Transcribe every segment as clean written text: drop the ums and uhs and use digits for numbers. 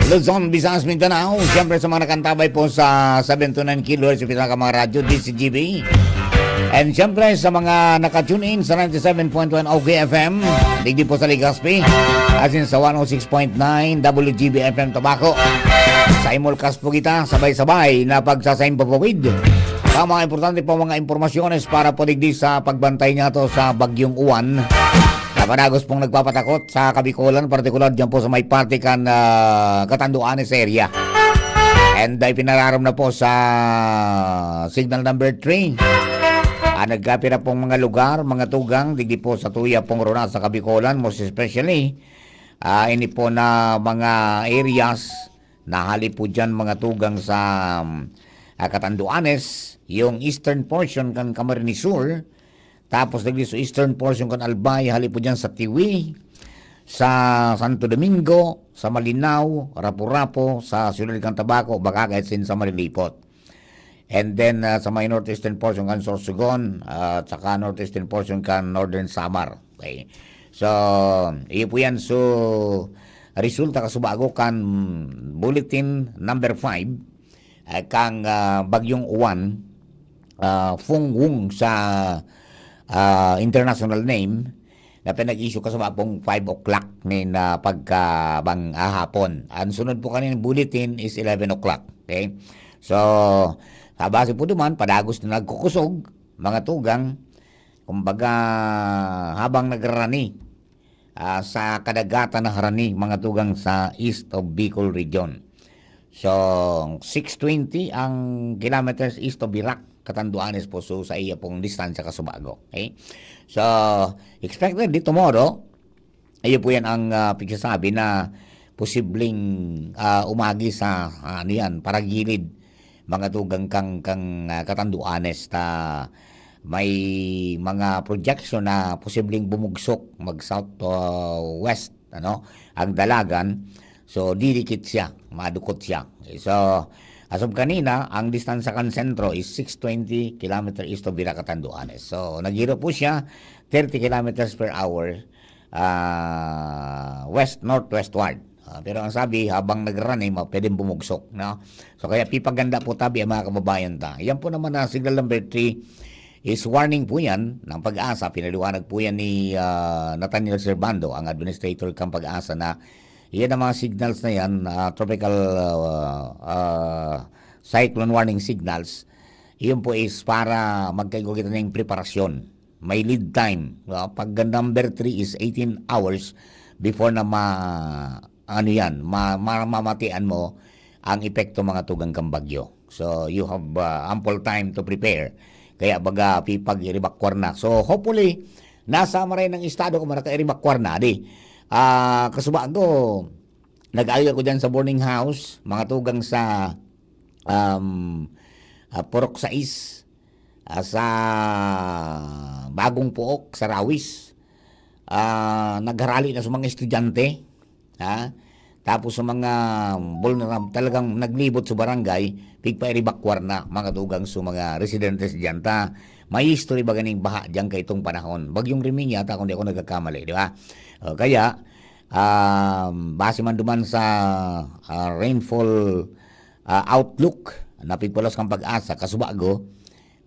Luzon, Visayas, Mindanao. Siyempre sa mga nakantabay po sa 729 kHz sa pinaka mga radyo, DCGB. And siyempre sa mga nakatune in sa 97.1 OGFM, digdi po sa Legazpi, as in sa 106.9 WGB FM Tabaco. Sa Imolcas po kita, sabay-sabay na pagsasayin papawid. Sa mga importante po mga impormasyones para po digdi sa pagbantay niya to sa Bagyong Uwan. Kapanagos pong nagpapatakot sa Kabikulan, partikular dyan po sa may partikan Catanduanes area. And ay pinararam na po sa signal number 3. Nagkapira pong mga lugar, mga tugang, digdi po sa tuya pong rona sa Kabikulan, most especially, ini po na mga areas na hali po dyan mga tugang sa Catanduanes, yung eastern portion kan Camarines Sur, tapos digdi sa eastern portion kan Albay, hali po dyan sa Tiwi, sa Santo Domingo, sa Malinaw, Rapu-Rapu, sa Ciudad ng Tabaco, baka kahit sin sa Marilipot. And then sa may northeastern portion kan Sorsogon, at saka northeastern portion kan Northern Samar. Okay. So, iyo po yan. So, resulta kasubago kan bulletin number 5, kang Bagyong Uwan, Fung Wung sa international name, na pinag-issue kasama pong 5 o'clock na pagkabang hapon. Ang sunod po kanina bulletin is 11 o'clock. Okay? So, sa base po naman, padagos na nagkukusog, mga tugang, kumbaga habang nagrani sa kadagatan ng Harani, mga tugang sa east of Bicol region. So, 620 ang kilometers east of Birac, Catanduanes po, so sa iya pong distansya kasubago. Okay? So, expected tomorrow, ayo po yan ang pagsasabi na posibleng umagi sa paragilid, mga tugang kang Catanduanes ta may mga projection na posibleng bumugsok mag south to west ang dalagan. So didikit siya, madukot siya. So as of kanina, ang distansya kan sentro is 620 km east of Birac, Catanduanes. So naghiro po siya 30 km per hour west-northwestward. Pero ang sabi, habang nag-run pwedeng bumugsok. No? So kaya pipaganda po tabi ang mga kababayan ta. Yan po naman na signal number 3 is warning po yan ng Pag-asa. Pinaliwanag po yan ni Nathaniel Servando, ang administrator ng Pag-asa, na yan ang mga signals na yan, tropical cyclone warning signals. Iyon po is para magkaigo kita ng preparasyon. May lead time. Pag number 3 is 18 hours before na mamatian mo ang epekto mga tugang kang bagyo. So you have ample time to prepare. Kaya baga pipag iribakwar na. So hopefully nasa maray ng estado kung naka-iribakwar na kasubago nag-ayo ko dyan sa boarding house, mga tugang sa Purok 6, sa Bagong Puok, sa Rawis. Nagharali na sa mga estudyante, tapos sa mga talagang naglibot sa barangay, pigpairibakwar na mga tugang sa mga residentes dyan. May history ba ganing baha dyan kay itong panahon? Bagyong Riming yata kung di ako nagkakamali, di ba? Kaya base man duman sa rainfall outlook na pigpulos kang Pag-asa, kasubago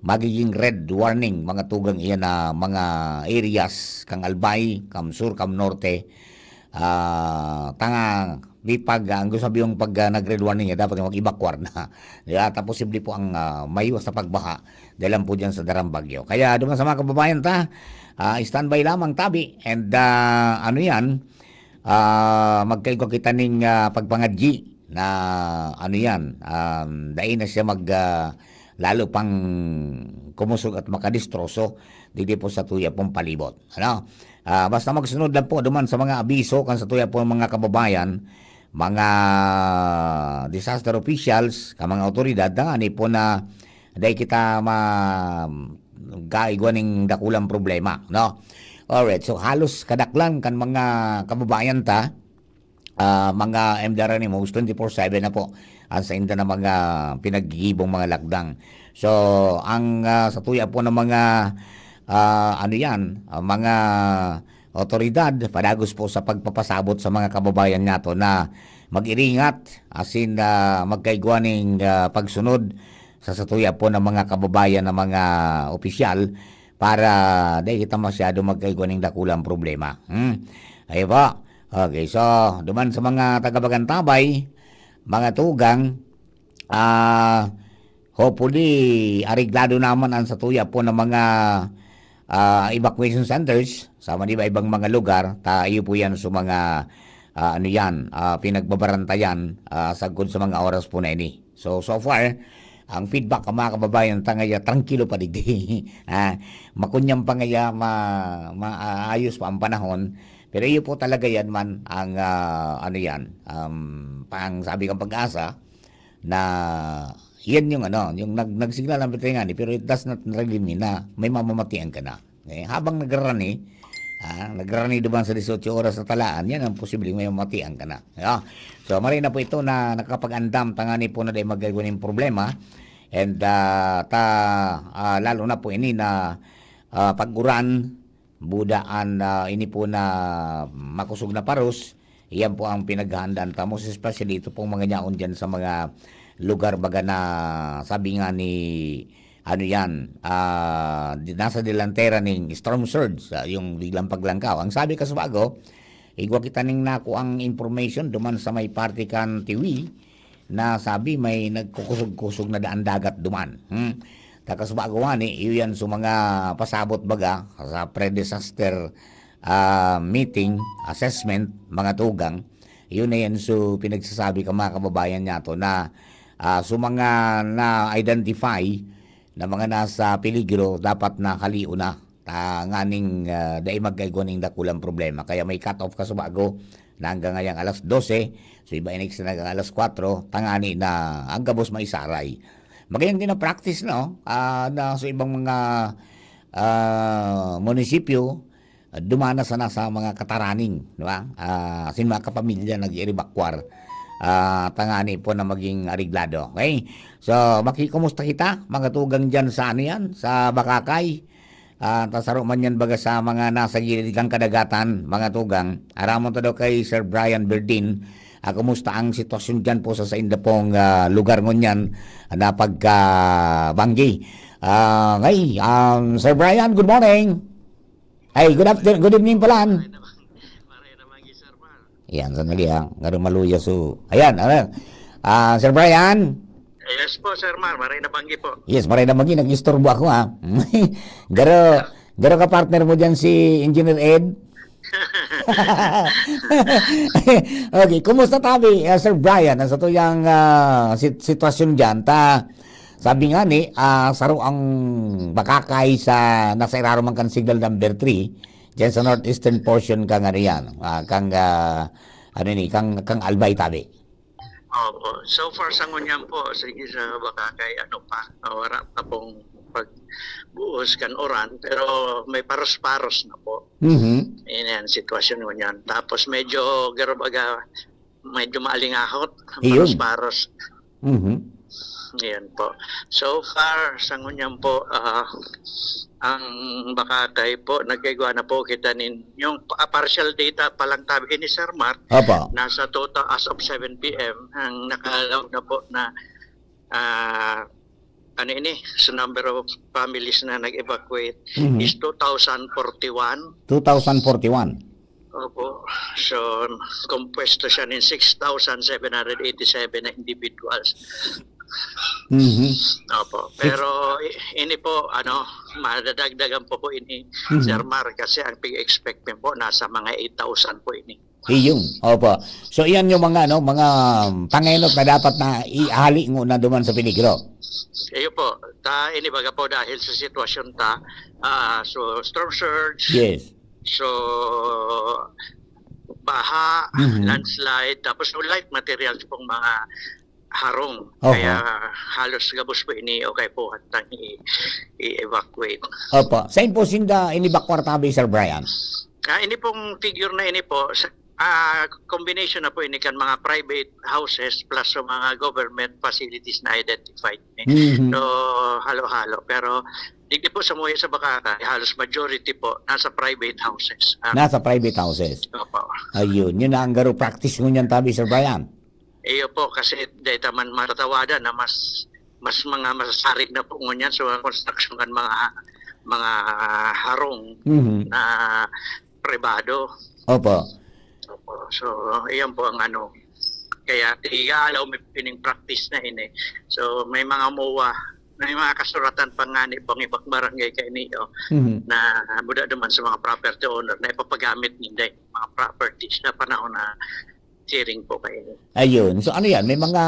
magiging red warning mga tugang iyan na mga areas kang Albay, kam Sur, kam Norte. Bipag ang gusto sabi yung pag nag-red warning dapat mag-evacuate na. At posible po ang maiwas sa pagbaha dahil po dyan sa darang bagyo. Kaya duman sa mga kababayan standby lamang tabi, and magkaigo kita ning pagpangadji na dahil na siya lalo pang kumusog at makadistroso dito po sa tuya pong palibot. Basta magsunod lang po duman sa mga abiso kan sa tuya po mga kababayan, mga disaster officials, mga otoridad ani po na dahil kita gaigwa ning dakulang problema, no? Alright, so halos kadaklan kan mga kababayan mga MDR ni mo 24/7 na po ang sa inda na mga pinagigibong mga lakdang. So ang sa tuya po ng mga mga otoridad padagos po sa pagpapasabot sa mga kababayan nato na mag-iringat asin magkaigwaning pagsunod sa satuya po ng mga kababayan ng mga opisyal para di kita masyado magkaigwaning dakulang problema. Ay po. Okay, so duman sa mga taga-Bagantabay, mga tugang, hopefully ariglado naman ang satuya po ng mga evacuation centers sa ibang mga lugar. Tayo po yan sa mga pinagbabarantayan sagod sa mga oras po na ini. So far, ang feedback ng mga kababayan tangaya tranquilo pa digdi. Makunyang pangaya maayos pa ang panahon. Pero iyo po talaga yan man ang pang sabi kang Pag-asa na yan yung yung nagsigla ng betengani pero it does not really mean na may mamamatian ka na. Habang nagrani duman sa 18 oras sa talaan, yan ang posibleng may mamatian ka na. So maray na po ito na nakapag-andam tangani po na dahil magagawa problema and lalo na po ini na pag-uran budaan ini po na makusog na paros, iyan po ang pinaghahandaan tamo, especially ito pong mga nyaon dyan sa mga lugar baga na sabi nga ni nasa delantera ng storm surge, yung biglang paglangkaw. Ang sabi ka sa bago, igwa kita ning naku ang information duman sa may party kan tiwi na sabi may nagkukusog-kusog na daan dagat duman. Takasbaguan iyan sa mga pasabot baga sa pre-disaster meeting assessment mga tugang, yun na yan so pinagsasabi ka mga kababayan niya to na so mga na-identify na mga nasa peligro dapat na kaliu na nganing dahil magkaigoning dakulang problema. Kaya may cut-off ka sa bago na hanggang ngayang alas 12, so iba inig na hanggang alas 4, tangani na ang gabos maisaray. Magayang din na practice na sa ibang mga munisipyo, dumanas na sa mga kataraning, di ba? Sin mga kapamilya nag-iribakwar, tangani po na maging ariglado. Okay? So, makikumusta kita, mga tugang dyan sa yan, sa Bakakay, tasaro man yan baga sa mga nasa gilid kang kadagatan, mga tugang. Aramon to daw kay Sir Brian Berdin, kumusta ang sitwasyon dyan po sa inda pong lugar ngunyan na pagkabanggi. Sir Brian, good morning. Hey, good evening pala. Yan, sandali Ngaro maluya so. Ayan, Sir Brian. Yes po, Sir Mar. Maray na banggi po. Yes, maray na banggi. Nag-istorbo ako Garo ka partner mo dyan si Engineer Ed. Okay, kumusta tabi, Sir Brian? Sa tuyang sitwasyon dyan, sabi nga ni, saro ang Bakakay sa nasa iraro man kan signal number 3, dyan sa northeastern portion ka nga riyan, kang Albay tabi. Opo. So far sa ngunyan po, sa Bakakay, wala pa pong pagbuhos kan oran, pero may paros-paros na po. Yan, sitwasyon ngunyan. Tapos medyo, medyo maalingahot, paros-paros. Yan po. So far, sa ngunyan po, ang Bakakay po, nagkagawa na po kita yung partial data pa lang tabi ni Sir Mark. Opo. Nasa total as of 7 p.m. ang nakalaw na po na so number of families na nag-evacuate is 2,041. 2,041. Opo. So, compuesto siya ng 6,787 na individuals. Opo. Pero ini po madadagdagan po ini Sir Mar kasi ang pig-expect po nasa mga 8,000 po ini. Iyong. Opo. So iyan yung mga mga pangenot na dapat na ihali ngo na duman sa peligro. Iyo po. Ini baga po dahil sa sitwasyon so storm surge. Yes. So baha, landslide, tapos light materials pong mga harong. Kaya halos gabos po ini okay po hatang i-evacuate. Opo. Saan po sinda inibakwar tabi, Sir Brian? Ini pong figure na ini po, combination na po ini kan mga private houses plus sa mga government facilities na identified. So, halo-halo. Pero, hindi po sa mga sa Bakakay, halos majority po nasa private houses. Nasa private houses? Opo. Ayun. Yun na ang garo practice mo niyan tabi, Sir Brian? iyo po kasi dahil taman matatawada na mas mga masasarit na po ngunyan sa mga construction kan mga harong Mhm. na pribado. Opo. Opo. So, iyan po ang ano. Kaya tigaalaw may pining practice na ini. So, may mga MOA, may mga kasuratan pa nga ni pang ibang barangay kay niyo Mhm. na buda naman sa mga property owner na ipapagamit nila yung mga properties na panahon na sharing po kayo. Ayun. So ano yan? May mga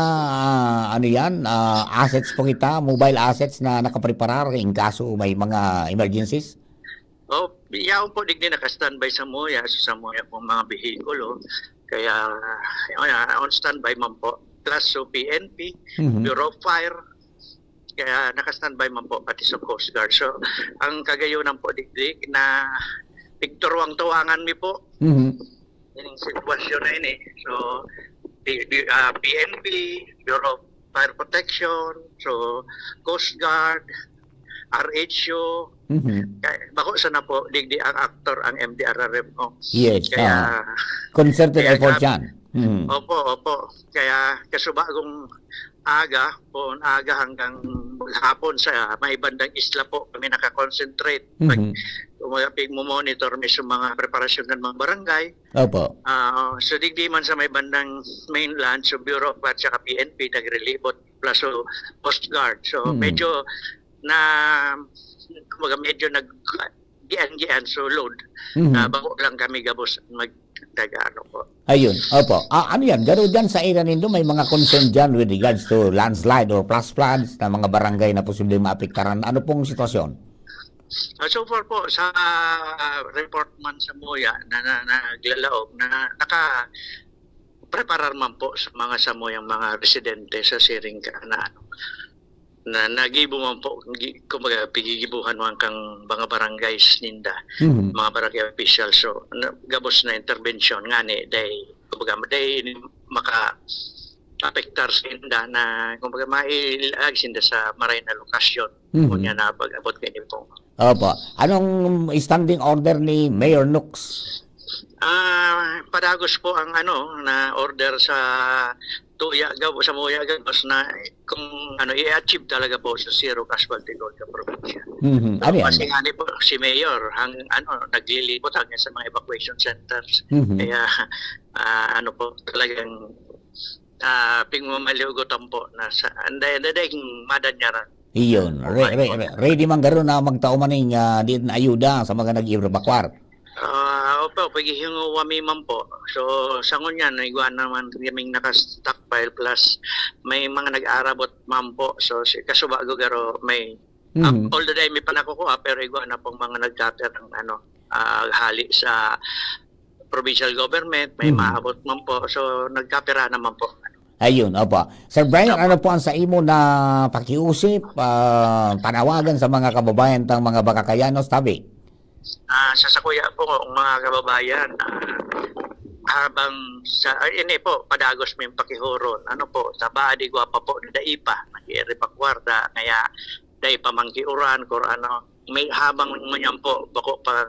ano yan? Assets po kita, mobile assets na nakapreparar in kaso may mga emergencies? O, yaon po digdi naka-standby sa Moya, sa Moya pong mga behikulo. Kaya, on standby man po. Plus, so PNP, Mhm. Bureau of Fire, kaya naka-standby man po pati sa Coast Guard. So, ang kagayunan po digdi na tigturuang-tuwangan mi po Mhm. yung sitwasyon na ini. So, PNP, Bureau of Fire Protection, so Coast Guard, RHO, Mhm. bako sana po digdi ang actor ang MDRRM o. Yes. Kaya Concerted kaya effort yan. Mhm. opo. Kaya kasubagong aga hanggang hapon sa may bandang isla po kami nakakonsentrate. Mhm. Monitor mi sa mga preparasyon ng mga barangay. Opo. So digdi man sa may bandang mainland, so Bureau of Fire at PNP nagrelibot plus so Coast Guard. So medyo medyo gian so load. Mhm. Bako lang kami gabos magtagano po. Ayun. Opo. Ano yan? Garo dyan sa area nindo may mga concern dyan with regards to landslide or flash floods na mga barangay na posibleng maapektaran. Ano pong sitwasyon? So far po sa report man sa Moya na naglalaog na naka-preparar man po sa mga Samoyang mga residente sa Siringga na nagibo man po kumbaga pigigibuhan man kang mga barangays ninda, Mhm. mga barangay official. So gabos na intervention nga ni day kumbaga maka apektar sa inda na kumbaga mailag sinda sa maray na lokasyon kunya na pag-abot kayo po. Opo. Anong standing order ni Mayor Nux? Padagos po ang na order sa sa Moya Gabos na kung i-achieve talaga po sa zero casualty load sa probinsya. Mhm. Ano yan? Kasi nga po si Mayor naglilipot hanggang sa mga evacuation centers. Mhm. Kaya po talagang pingmamaliugotan po na sa anday madanyaran. Iyon. Ready man garo na magtao maning di na ayuda sa mga nag-evacuar. Opo, paghihingo kami man po. So, sa ngunyan, naiguan naman kaming naka-stockpile plus may mga nag-arabot man po. So, kasubago garo may all the day may panakukuha pero iguan na pong mga nag-chatter ng hali sa provincial government, may maabot man po. So, nagkapira naman po. Ayun, opo. Sir Brian, ano po ang sa imo na pakiusip, panawagan sa mga kababayan tang mga Bakakayanos tabi? Sa sakuya po mga kababayan, habang sa ini po padagos may pakihuron sa badi guapa po na daipa nag-iri pa kwarta kaya dai pamangkiuran kung may habang manyan po bako pang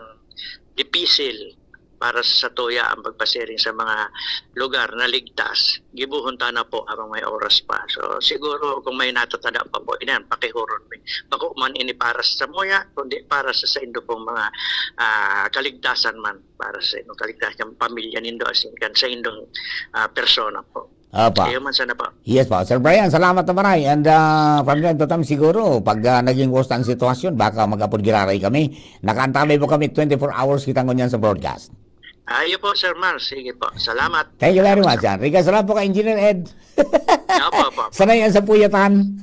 dipisil para sa tuya ang pagpasiring sa mga lugar na ligtas. Gibuhunta na po habang may oras pa. So siguro kung may natatada pa po, inan, pakihuron. Bako man ini para sa Moya, kundi para sa indo pong mga kaligtasan man. Para sa indo kaligtasan, pamilya nindo, kan sa indong persona po. Opo. Kayo man sana po. Yes po. Sir Brian, salamat na maray. And from time to time siguro, pag naging worst ang sitwasyon, baka mag-apod giraray kami. Nakaantabay po kami 24 hours kitang ngunyan sa broadcast. Ayo po, Sir Mar. Sige po. Salamat. Thank you very much. Riga, salamat po kay Engineer Ed. Opo. Sanay yan sa puyatan.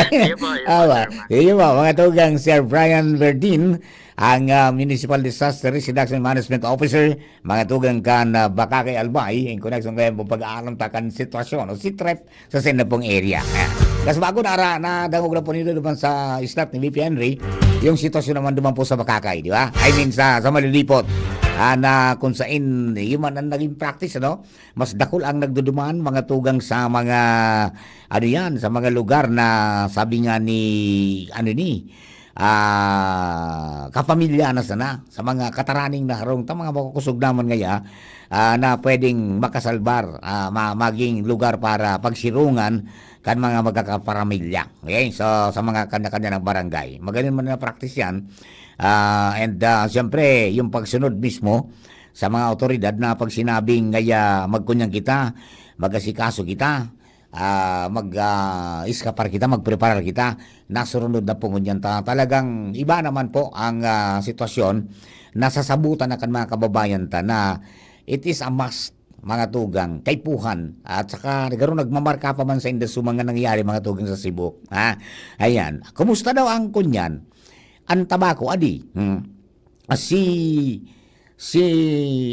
Ayo po, Sir Mar. Iyo po, mga tugang Sir Brian Verdin, ang Municipal Disaster Risk Reduction Management Officer, mga tugang kan Bakakay Albay, in connection kayo po pag-aalam takan sitwasyon o sitrep sa sinapong area. Kasi bago na dangog na po nito naman sa islat ni VP Henry, yung sitwasyon naman naman po sa Bakakay, di ba? I mean sa Malilipot. Na kung saan yung man ang naging practice, mas dakol ang nagdudumaan mga tugang sa mga sa mga lugar na sabi nga ni kapamilya na sana sa mga kataraning na harong ta mga makukusog naman ngaya na pwedeng makasalbar, maging lugar para pagsirungan kan mga magkakaparamilya. Okay? So sa mga kanya-kanya ng barangay. Magaling man na practice yan. Siyempre, yung pagsunod mismo sa mga otoridad na pag sinabing ngaya magkunyang kita, mag-asikaso kita, mag-iskapar kita, magpreparar kita, nasurunod na po ngunyan. Talagang iba naman po ang sitwasyon. Nasasabutan na kan mga kababayan ta na it is a must, mga tugang, kaypuhan. At saka nagmamarka pa man sa industry mga nangyayari mga tugang sa Cebu. Ayan. Kumusta daw ang kunyan? Ang tabako, adi. Si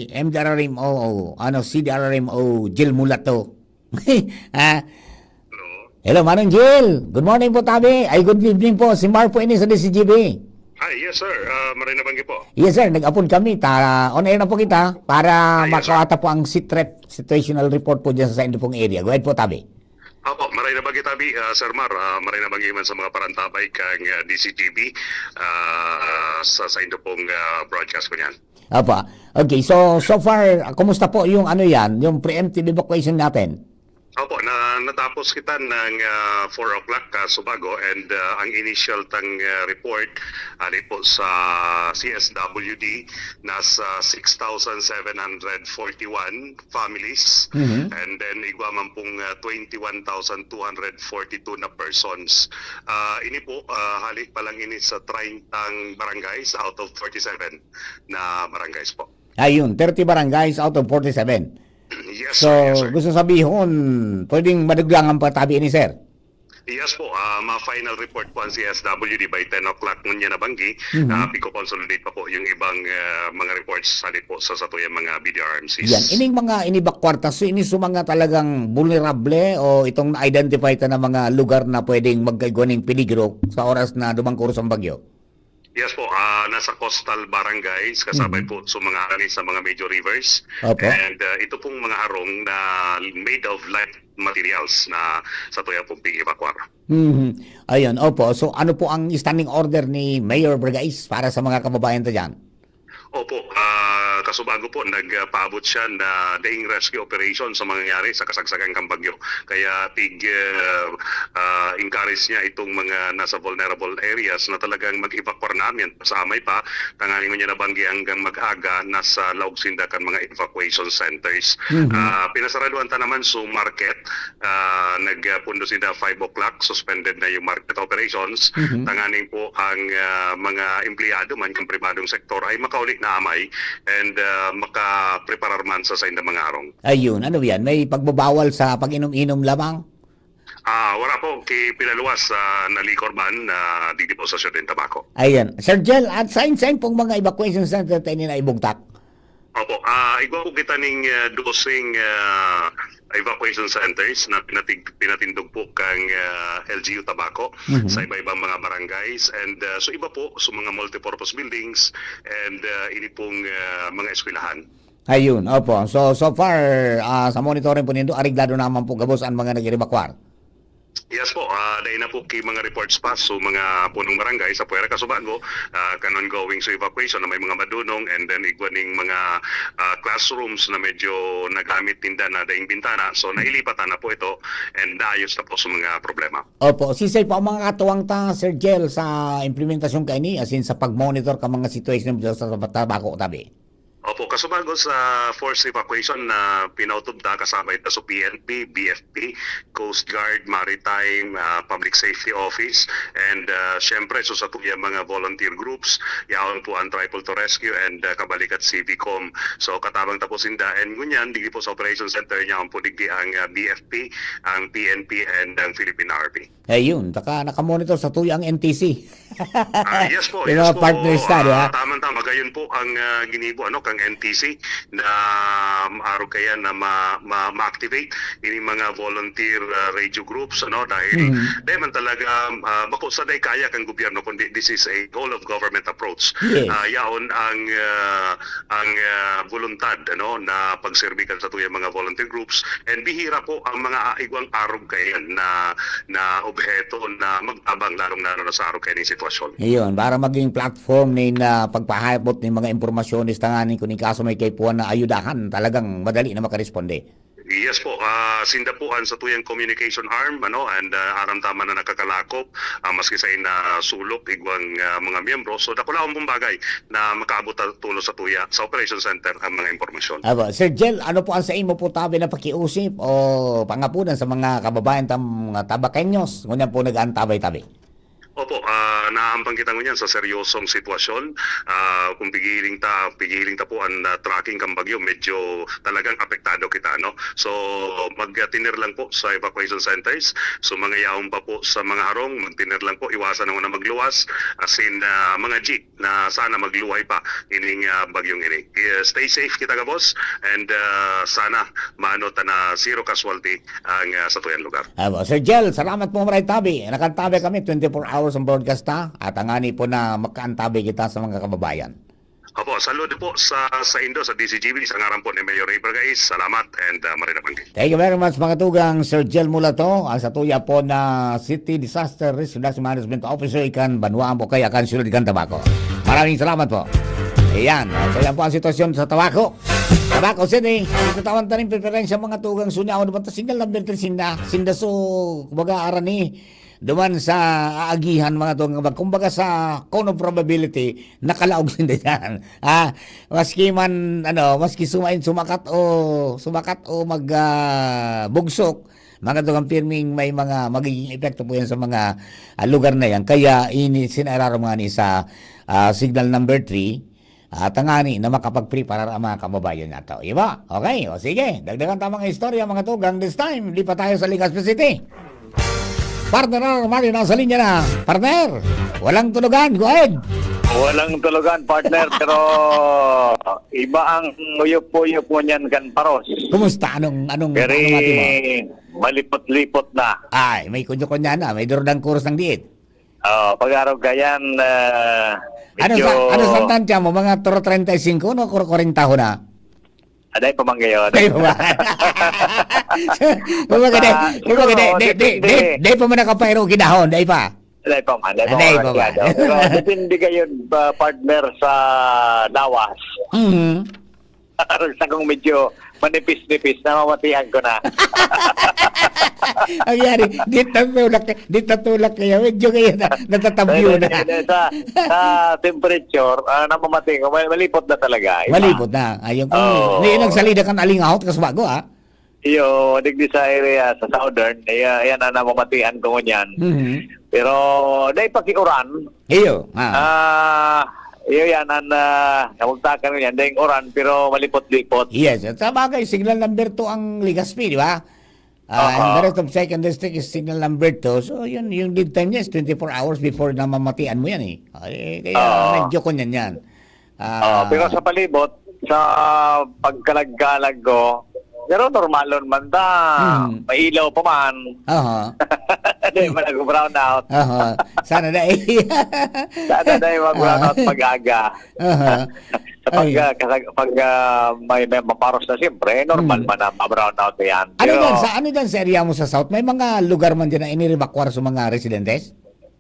MDRRMO, CDRRMO, Jill Mulato. Hello, Manong Jill. Good morning po, tabi. Ay, good evening po. Si Mar po ini sa DCGB. Hi, yes sir. Maray na banggi po. Yes, sir. Nag-upload kami. On air na po kita para Yes, makawata po ang situational report po dyan sa inyong pong area. Go ahead po, tabi. Apo, maray na banggi tabi, Sir Mar. Maray na banggi man sa mga parantabay kang DCGB sa inyong pong broadcast ko niyan. Apa. Okay, so far, kumusta po yung yung preemptive evacuation natin? Opo, natapos kita ng 4 o'clock Subago and ang initial tang report po sa CSWD nasa 6,741 families and then igwa man pong 21,242 na persons. Ini po halik pa lang ini sa 30 barangays out of 47 na barangays po. Ayun, 30 barangays out of 47. Yes, So, sir, yes, sir. gusto sabihin, pwedeng maduglangan pa tabi ini, sir? Yes po, ma-final report po ang CSWD by 10 o'clock ngunya na banggi. Piko-consolidate pa po yung ibang mga reports salit po sa satuyang mga BDRMCs. Yan, ining mga inibakwarta, so ini sa mga talagang vulnerable o itong na-identify ta na mga lugar na pwedeng magkagawa ng peligro sa oras na dumangkuros ang bagyo? Yes po, nasa coastal barangays, kasabay po sa mga ani sa mga major rivers. Opo. And ito pong mga harong na made of light materials na sa tuya pong pig-evacuar. Ayun, opo. So ano po ang standing order ni Mayor Bergais para sa mga kababayan ta dyan? Opo, kasubago po nagpaabot siya na daing rescue operation sa mangyayari sa kasagsagang Kambagyo. Kaya encourage niya itong mga nasa vulnerable areas na talagang mag-evacuate namin. Pasamay pa, tanganin mo niya na banggi hanggang mag-aga nasa laog sindakan mga evacuation centers. Pinasaraduan ta naman sa market, nagpundo sinda 5 o'clock, suspended na yung market operations. Tanganin po ang mga empleyado man yung pribadong sektor ay makaulit na amay and makapreparar man sa inda mga arong. Ayun, ano yan? May pagbabawal sa pag-inom-inom lamang? Wala po pinaluwas sa nalikor man na didi po sa Siyudad Tabako. Ayan. Sir Jel, at sign pong mga evacuation center tayo nila ibugtak? Opo, igwa po kita ning dosing evacuation centers na pinatindog po kang LGU Tabako sa iba-ibang mga barangays and so iba po sa mga multipurpose buildings and ini pong mga eskwelahan. Ayun, opo. So far, sa monitoring po nindo, ariglado naman po gabos ang mga nag-evacuar? Yes po, dahil na po kay mga reports pa so mga punong barangay sa Puerto Casubago kanon going sa evacuation na may mga madunong and then igwaning mga classrooms na medyo nagamit tinda na daing bintana so nailipatan na po ito and naayos na po sa mga problema. Opo, sisay po ang mga katuwang ta, Sir Jel, sa implementasyon kaini as in sa pag-monitor ka mga situation sa Tabako tabi? Opo, kasubago sa forced evacuation na pinautubda kasama ito sa PNP, BFP, Coast Guard, Maritime, Public Safety Office, and syempre so sa tuyang mga volunteer groups, yaon po ang Triple to Rescue and Kabalikat Civicom. So katabang tapos inda and ngunyan, digi po sa Operation Center niya ang pudigdi ang BFP, ang PNP, and ang Philippine Army. Ayun, nakamonitor sa tuyang NTC. Yes po, yung yes mga po. partners ta, di ba? Tama-tama, gayon po ang ginibo kang NTC na araw kaya na ma-activate ini mga volunteer radio groups dahil dahil man talaga bako sa day kaya kang gobyerno kundi this is a whole of government approach. Yes. Yaon ang voluntad na pagserbikan sa tuyang mga volunteer groups and bihira po ang mga igwang araw kaya na obheto na magtabang lalong-lalo na sa araw kaya ni sitwasyon. sitwasyon. Iyon, para maging platform ni na pagpahayapot ng mga impormasyonis tanganin kung kaso may kaypuan na ayudahan, talagang madali na makaresponde. Yes po, sindapuan sa tuyang communication arm and aramdaman na nakakalakop maski sa ina sulok igwang mga miyembro. So dakulaon pong bagay na makaabot tulo sa tuya sa operation center ang mga impormasyon. Aba, Sir Jel, ano po ang sa imo po tabi na pakiusip o pangapunan sa mga kababayan mga tabakenyos? Ngunyan po nag-antabay-tabi. Opo, naampang kita ngunyan sa seryosong sitwasyon. Kung pigiling ta po ang tracking kang bagyo, medyo talagang apektado kita, no? So, magtinir lang po sa evacuation centers. So, mga yaong pa po sa mga harong, magtinir lang po, iwasan na magluwas. As in, mga jeep na sana magluhay pa ining bagyong ini. Stay safe kita ka, boss. And sana maano ta na zero casualty ang sa tuyang lugar. Aba, Sir Jel, salamat po maray tabi. Nakantabi kami 24 hours ang broadcast at angani po na makaantabi kita sa mga kababayan. Opo, salud po sa Indo, sa DCGB, sa ngaran po ni Mayor Raper, guys. Salamat and marinapan din. Thank you very much mga tugang Sir Jel Mulato, ang satuya po na City Disaster Risk Reduction Management Officer ikan Banwaan po kay akan sulod ikan Tabaco. Maraming salamat po. Ayan, so yan po ang sitwasyon sa Tabaco. Tabaco City, ito tawan tanin preferensya mga tugang sunya o naman ta single number 3 sinda so kumbaga arani duman sa aagihan mga tugang kumbaga sa cone of probability nakalaog sinda yan. Maski man maski sumakat o mag bugsok mga tugang pirming may mga magiging epekto po yan sa mga lugar na yan. Kaya sinararo mga ni sa signal number 3 tangani na makapag-prepare ang mga kababayan nato. Iba? Okay, o sige. Dagdagan tamang istorya mga tugang. This time, lipat tayo sa Legazpi City. Partner Mario, nasa linya na. Partner, walang tulugan. Go ahead. Walang tulugan, partner, pero iba ang uyop-uyop mo niyan kan paros. Kumusta? Anong Very mati mo? malipot-lipot na. Ay, may kunyo-kunya na. May durudang kuros ng diet. Pag-araw gayan, medyo... Ano sa tansya mo? Mga 35 no? 40 na? Aday pa man gayon. Ay, ba? Di pa man nakapayro kinahon. Di pa? Aday pa man. Aday pa man. Pero depende gayon, partner, sa lawas. Sa kung medyo manipis-nipis, namamatihan ko na. Ang yari, di tatulak kayo. Medyo kayo natatabyo na. Sa temperature, namamati ko, malipot na talaga. Malipot na. Ayun ko. Hindi nagsalida kan alingahot kas bago Iyo, digdi sa area sa southern, ayan na namamatian ko ngunyan. Pero, dahil pakiuran, iyo. iyo yan, namagtakan ko yan, dahil oran, pero malipot-lipot. Yes. At sa bagay, signal number 2 ang Legazpi, di ba? And the rest of second district is signal number 2. So, yun, yung lead time niya is 24 hours before na mamatian mo yan Kaya medyo ko niyan yan. Pero sa palibot, sa pagkalag-kalag ko, pero normalon man ta, may ilaw pa man. Hindi man nag-brown out. Sana na Sana na mag-brown out pag-aga. Pag may maparos na siyempre, normal man na ma-brown out yan. Ano dyan sa area mo sa South? May mga lugar man dyan na inirebakwar sa mga residentes?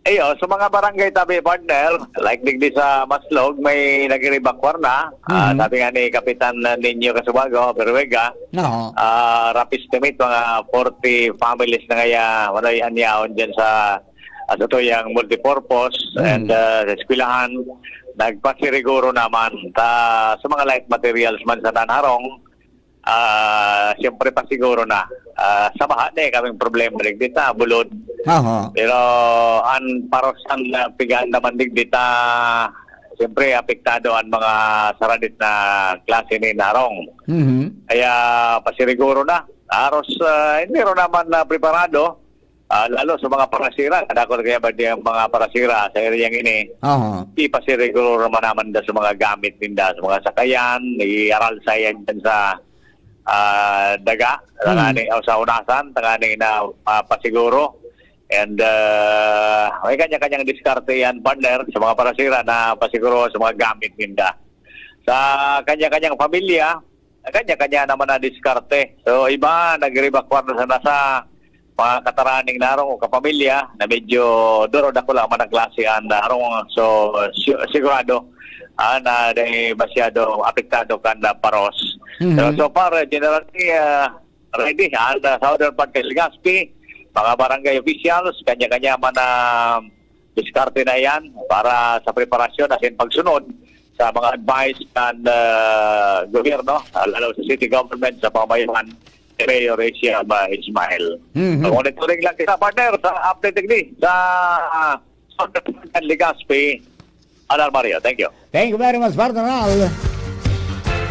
Sa mga barangay tabi, partner, like digdi sa Maslog, may nag-rebakwar na. Sabi nga ni Kapitan Ninyo Casubago, Berwega, rough estimate, mga 40 families na ngaya, walayan yaon dyan sa tuyang multipurpose and eskwelahan. Nagpasiriguro naman sa mga light materials man sa Tanharong. Siyempre pa siguro na sa baha na kaming problema digdita bulod. Pero parosan pigaan naman digdita siyempre apektado ang mga saradit na klase ni Narong. Kaya pasiriguro na aros hindi ro naman preparado lalo sa mga parasira kada ko kaya ba ang mga parasira sa area ini ipasiriguro naman sa mga gamit ninda sa mga sakayan iaral sayan din sa daga tangani o sa unasan tangani na pasiguro and may kanya-kanyang diskarte yan partner sa mga parasira na pasiguro sa mga gamit ninda sa kanya-kanyang pamilya kanya-kanya naman na diskarte so iba nag-rebakwar na sa nasa mga kataraning narong o kapamilya na medyo duro na ko lang managlasian narong. So sigurado na masyado apektado kan paros. Pero so far generally ready ang Southern part kay Legazpi, mga barangay officials kanya-kanya man diskarte na yan para sa preparasyon at pagsunod sa mga advice ng gobyerno, lalo sa city government, sa pamayanan ni Mayor Rachel Ismail. So, monitoring lang kita, partner, sa update ni sa Legazpi, Alar Mario. Thank you. Thank you very much, partner Al.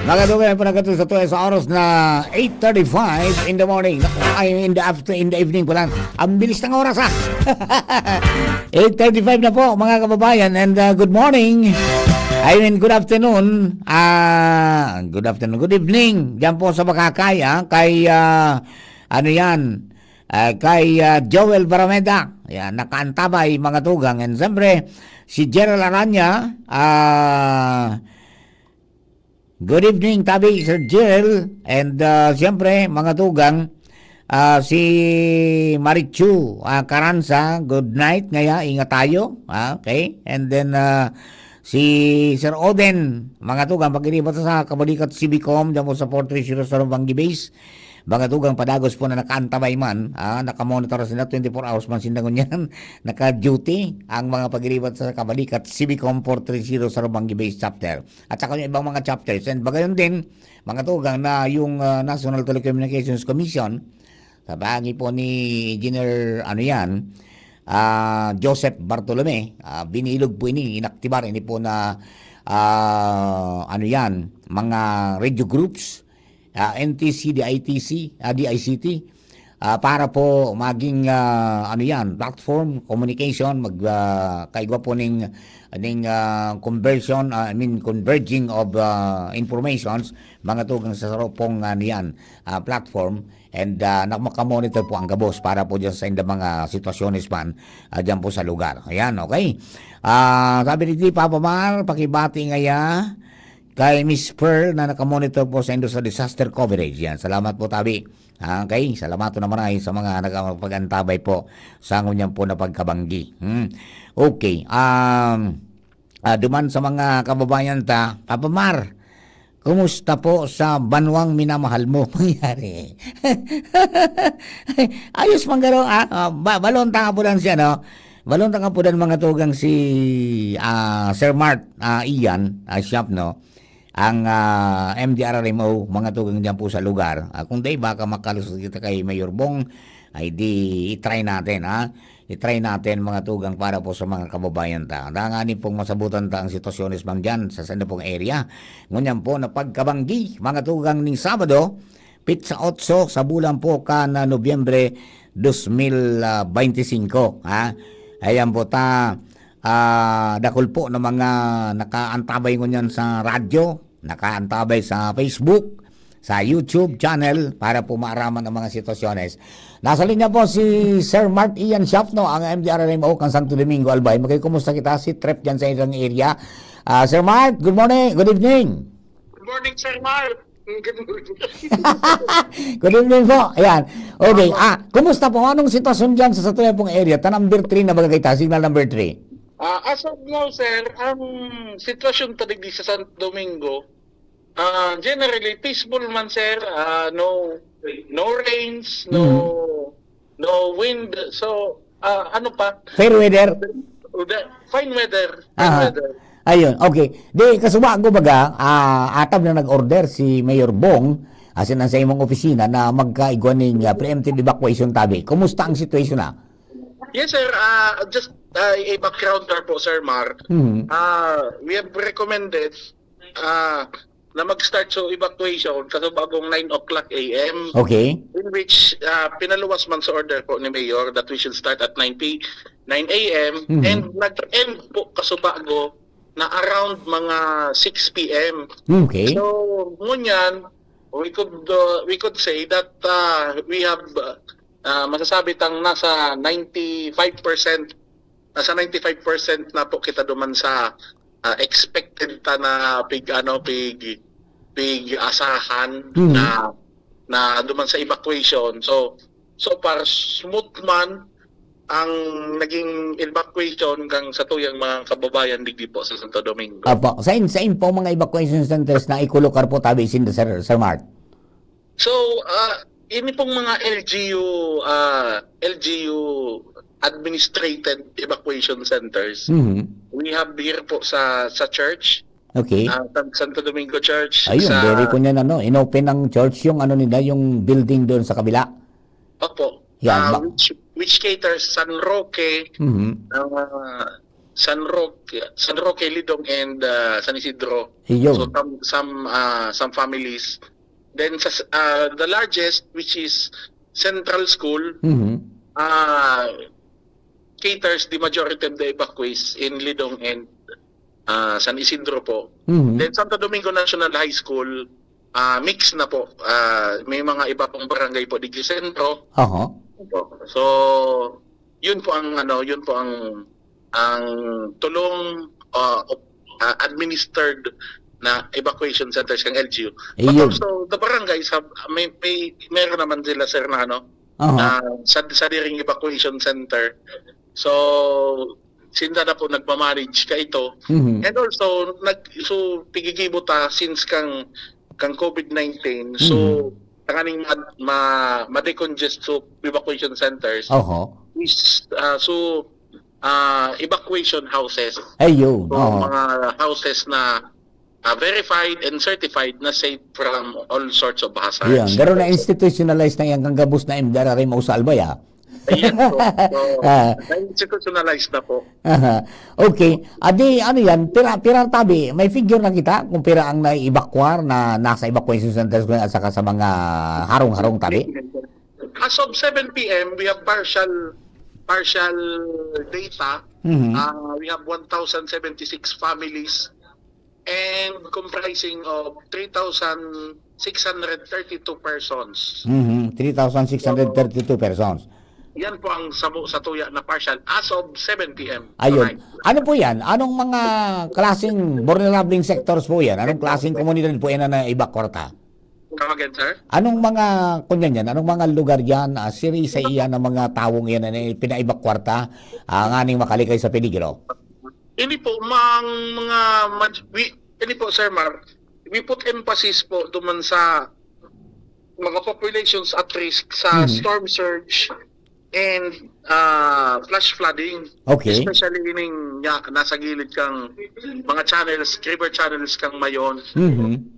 Nagadugay po na sa tuwa sa oras na 8:35 in the morning. Ay, in the evening po lang. Ang bilis ng oras, ha? 8:35 na po, mga kababayan. And good morning. I mean, good afternoon. Good afternoon. Good evening. Diyan po sa Bakakay, kay, kay Joel Barameda. Yan, nakaantabay, mga tugang. And siyempre, si Gerald Aranya, good evening, Tabi, Sir Jill. And siyempre, mga tugang, si Marichu Caranza, good night. Ngaya, ingat tayo. Okay? And then, si Sir Oden, mga tugang, pag-inibat sa Kabalikat Civicom, dyan po sa 430 sa Bangi Base. Mga tugang padagos po na nakaantabay man, nakamonitor sila 24 hours man sindangon yan, naka-duty ang mga pag-iribat sa Kabalikat Civicom 430 sa Bangi Base chapter. At saka yung ibang mga chapters. And bagayon din, mga tugang, na yung National Telecommunications Commission, sa bahagi po ni Engineer, Joseph Bartolome, binilog po inaktibar po na, mga radio groups, NTC, DICT, para po maging platform communication, kaigwa po ning converging of informations, mga tugang sa saropong platform, and makamonitor po ang gabos para po dyan sa mga sitwasyones man dyan po sa lugar. Ayan, okay. Sabi ni Papa Mar, pakibati ngaya kay Miss Pearl na nakamonitor po sa sa disaster coverage. Yan. Salamat po, Tabi. Okay, salamat po naman ay sa mga nagpag-antabay po sa ngunyan po na pagkabanggi. Okay. Duman sa mga kababayan ta, Papa Mar, kumusta po sa banwang minamahal mo? Mangyari. Ayos man garo, balon tanga po lang siya, no? Balon tanga po dan mga tugang si Sir Mart Ian, shop, no? Ang MDRRMO, mga tugang dyan po sa lugar. Kung di, baka makalusot kita kay Mayor Bong, ay di itry natin, itry natin mga tugang para po sa mga kababayan ta. Danganin pong masabutan ta ang sitwasyones man dyan sa sanda pong area. Ngunyan po na pagkabanggi, mga tugang ning Sabado, Pitsa 8 sa bulan po ka na Nobyembre 2025. Ayan po ta, dakol po ng mga nakaantabay ngunyan sa radyo, nakaantabay sa Facebook, sa YouTube channel para po maaraman ang mga sitwasyones. Nasa linya po si Sir Mart Ian Shafno, ang MDRRMO kang Santo Domingo Albay. Kumusta kita si Trep dyan sa isang area. Sir Mart, good morning, good evening. Good morning, Sir Mart. Good morning. Good evening po. Ayan. Okay, kumusta po? Anong sitwasyon dyan sa Satuya pong area? Number 3 na bagay kita, signal number 3. As of now, sir, ang sitwasyon tadig di sa Santo Domingo, generally peaceful man, sir. No rains, no wind. So ano pa? Fair weather. Fine weather. Ayun, okay. Di kasuba ko baga, atab na nag-order si Mayor Bong asin sa imong opisina na magkaigwan ning preemptive evacuation, Tabi. Kumusta ang situation na? Yes, sir. Just a backgrounder po, Sir Mar. We have recommended na mag-start so evacuation kasi bagong 9 o'clock a.m. Okay. In which pinaluwas man sa order po ni Mayor that we should start at 9 a.m. And nag-end po kasubago na around mga 6 p.m. Okay. So, ngunyan, we could say that we have masasabi tang nasa 95% na po kita duman sa expected ta na big asahan na duman sa evacuation. So so far smooth man ang naging evacuation kang sa tuyang mga kababayan digdi po sa Santo Domingo. Apo, sa po mga evacuation centers na ikulokar po tabi sin Sir Mart. So, ini pong mga LGU administrated evacuation centers. We have here po sa church. Okay. Santo Domingo Church. Ayun, very ko niyan inopen ng church yung nila, yung building doon sa kabila. Opo. Yan, Which caters San Roque, San Roque, Lidong, and San Isidro. Ayun. So some families. Then the largest, which is Central School, caters the majority of the evacuees in Lidong and San Isidro po. Then Santo Domingo National High School, mix na po. May mga iba pong barangay po di sentro. So, yun po ang tulong administered na evacuation centers ng LGU. But also the barangays have meron naman sila sir na sa diring evacuation center. So sinda na po nagma-manage ka ito. And also pigigibuta since kang COVID-19. So tanganing ma-decongest so evacuation centers. Is evacuation houses. Ayun. So mga houses na verified and certified na safe from all sorts of hazards. Yan, garo na institutionalized na yan kang gabos na imdara rin mo sa albaya. Ayan po. So, institutionalized na po. Okay. Adi, yan, pira tabi, may figure na kita kung pira ang nai-evacuar na nasa evacuation centers at saka sa mga harong-harong tabi? As of 7 p.m., we have partial data. We have 1,076 families and comprising of 3,632 persons. 3,632 persons. Yan po ang sa tuya na partial as of 7 p.m. Ayun. Ano po yan? Anong mga klaseng vulnerable sectors po yan? Anong klaseng komunidad po yan na evacuarta? Come again, sir? Anong mga kunyan yan? Anong mga lugar yan? Siri sa iyan ng mga tawong yan na pinaibakwarta ang aning makalikay sa peligro? Ini po Sir Mar, we put emphasis po duman sa mga populations at risk sa storm surge and flash flooding. Okay. Especially ining nasa gilid kang mga channels, river channels kang mayon.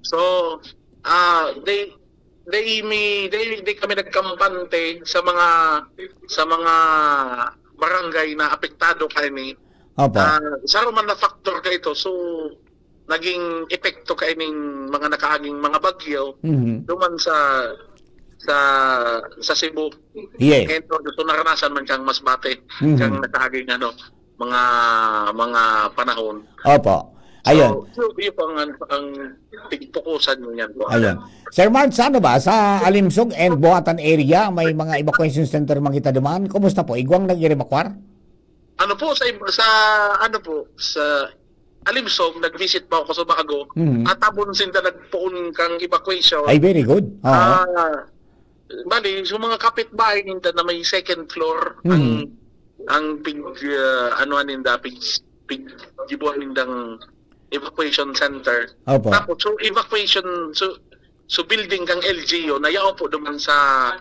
So, they kami nagkampante sa mga barangay na apektado kami. Sa man na factor ka ito, so naging epekto kaining mga nakaaging mga bagyo duman sa Cebu. Yes. And so naranasan man kang Masbate kang nakaaging mga panahon. Opo. Ayun. So yun po ang tigpukusan nyo yan po. Ayun. Sir Mark, sa sa Alimsog and Buhatan area, may mga evacuation center man kita dumaan. Kumusta po? Igwang nag-evacuar? Sa Alimsog, nag-visit pa ako sa Bago. At abon sinta nagpuon kang evacuation. Ay, very good. Bali, so mga kapitbahay ninda na may second floor ang gibuan nindang evacuation center. Tapos evacuation so building kang LGU na yao po duman sa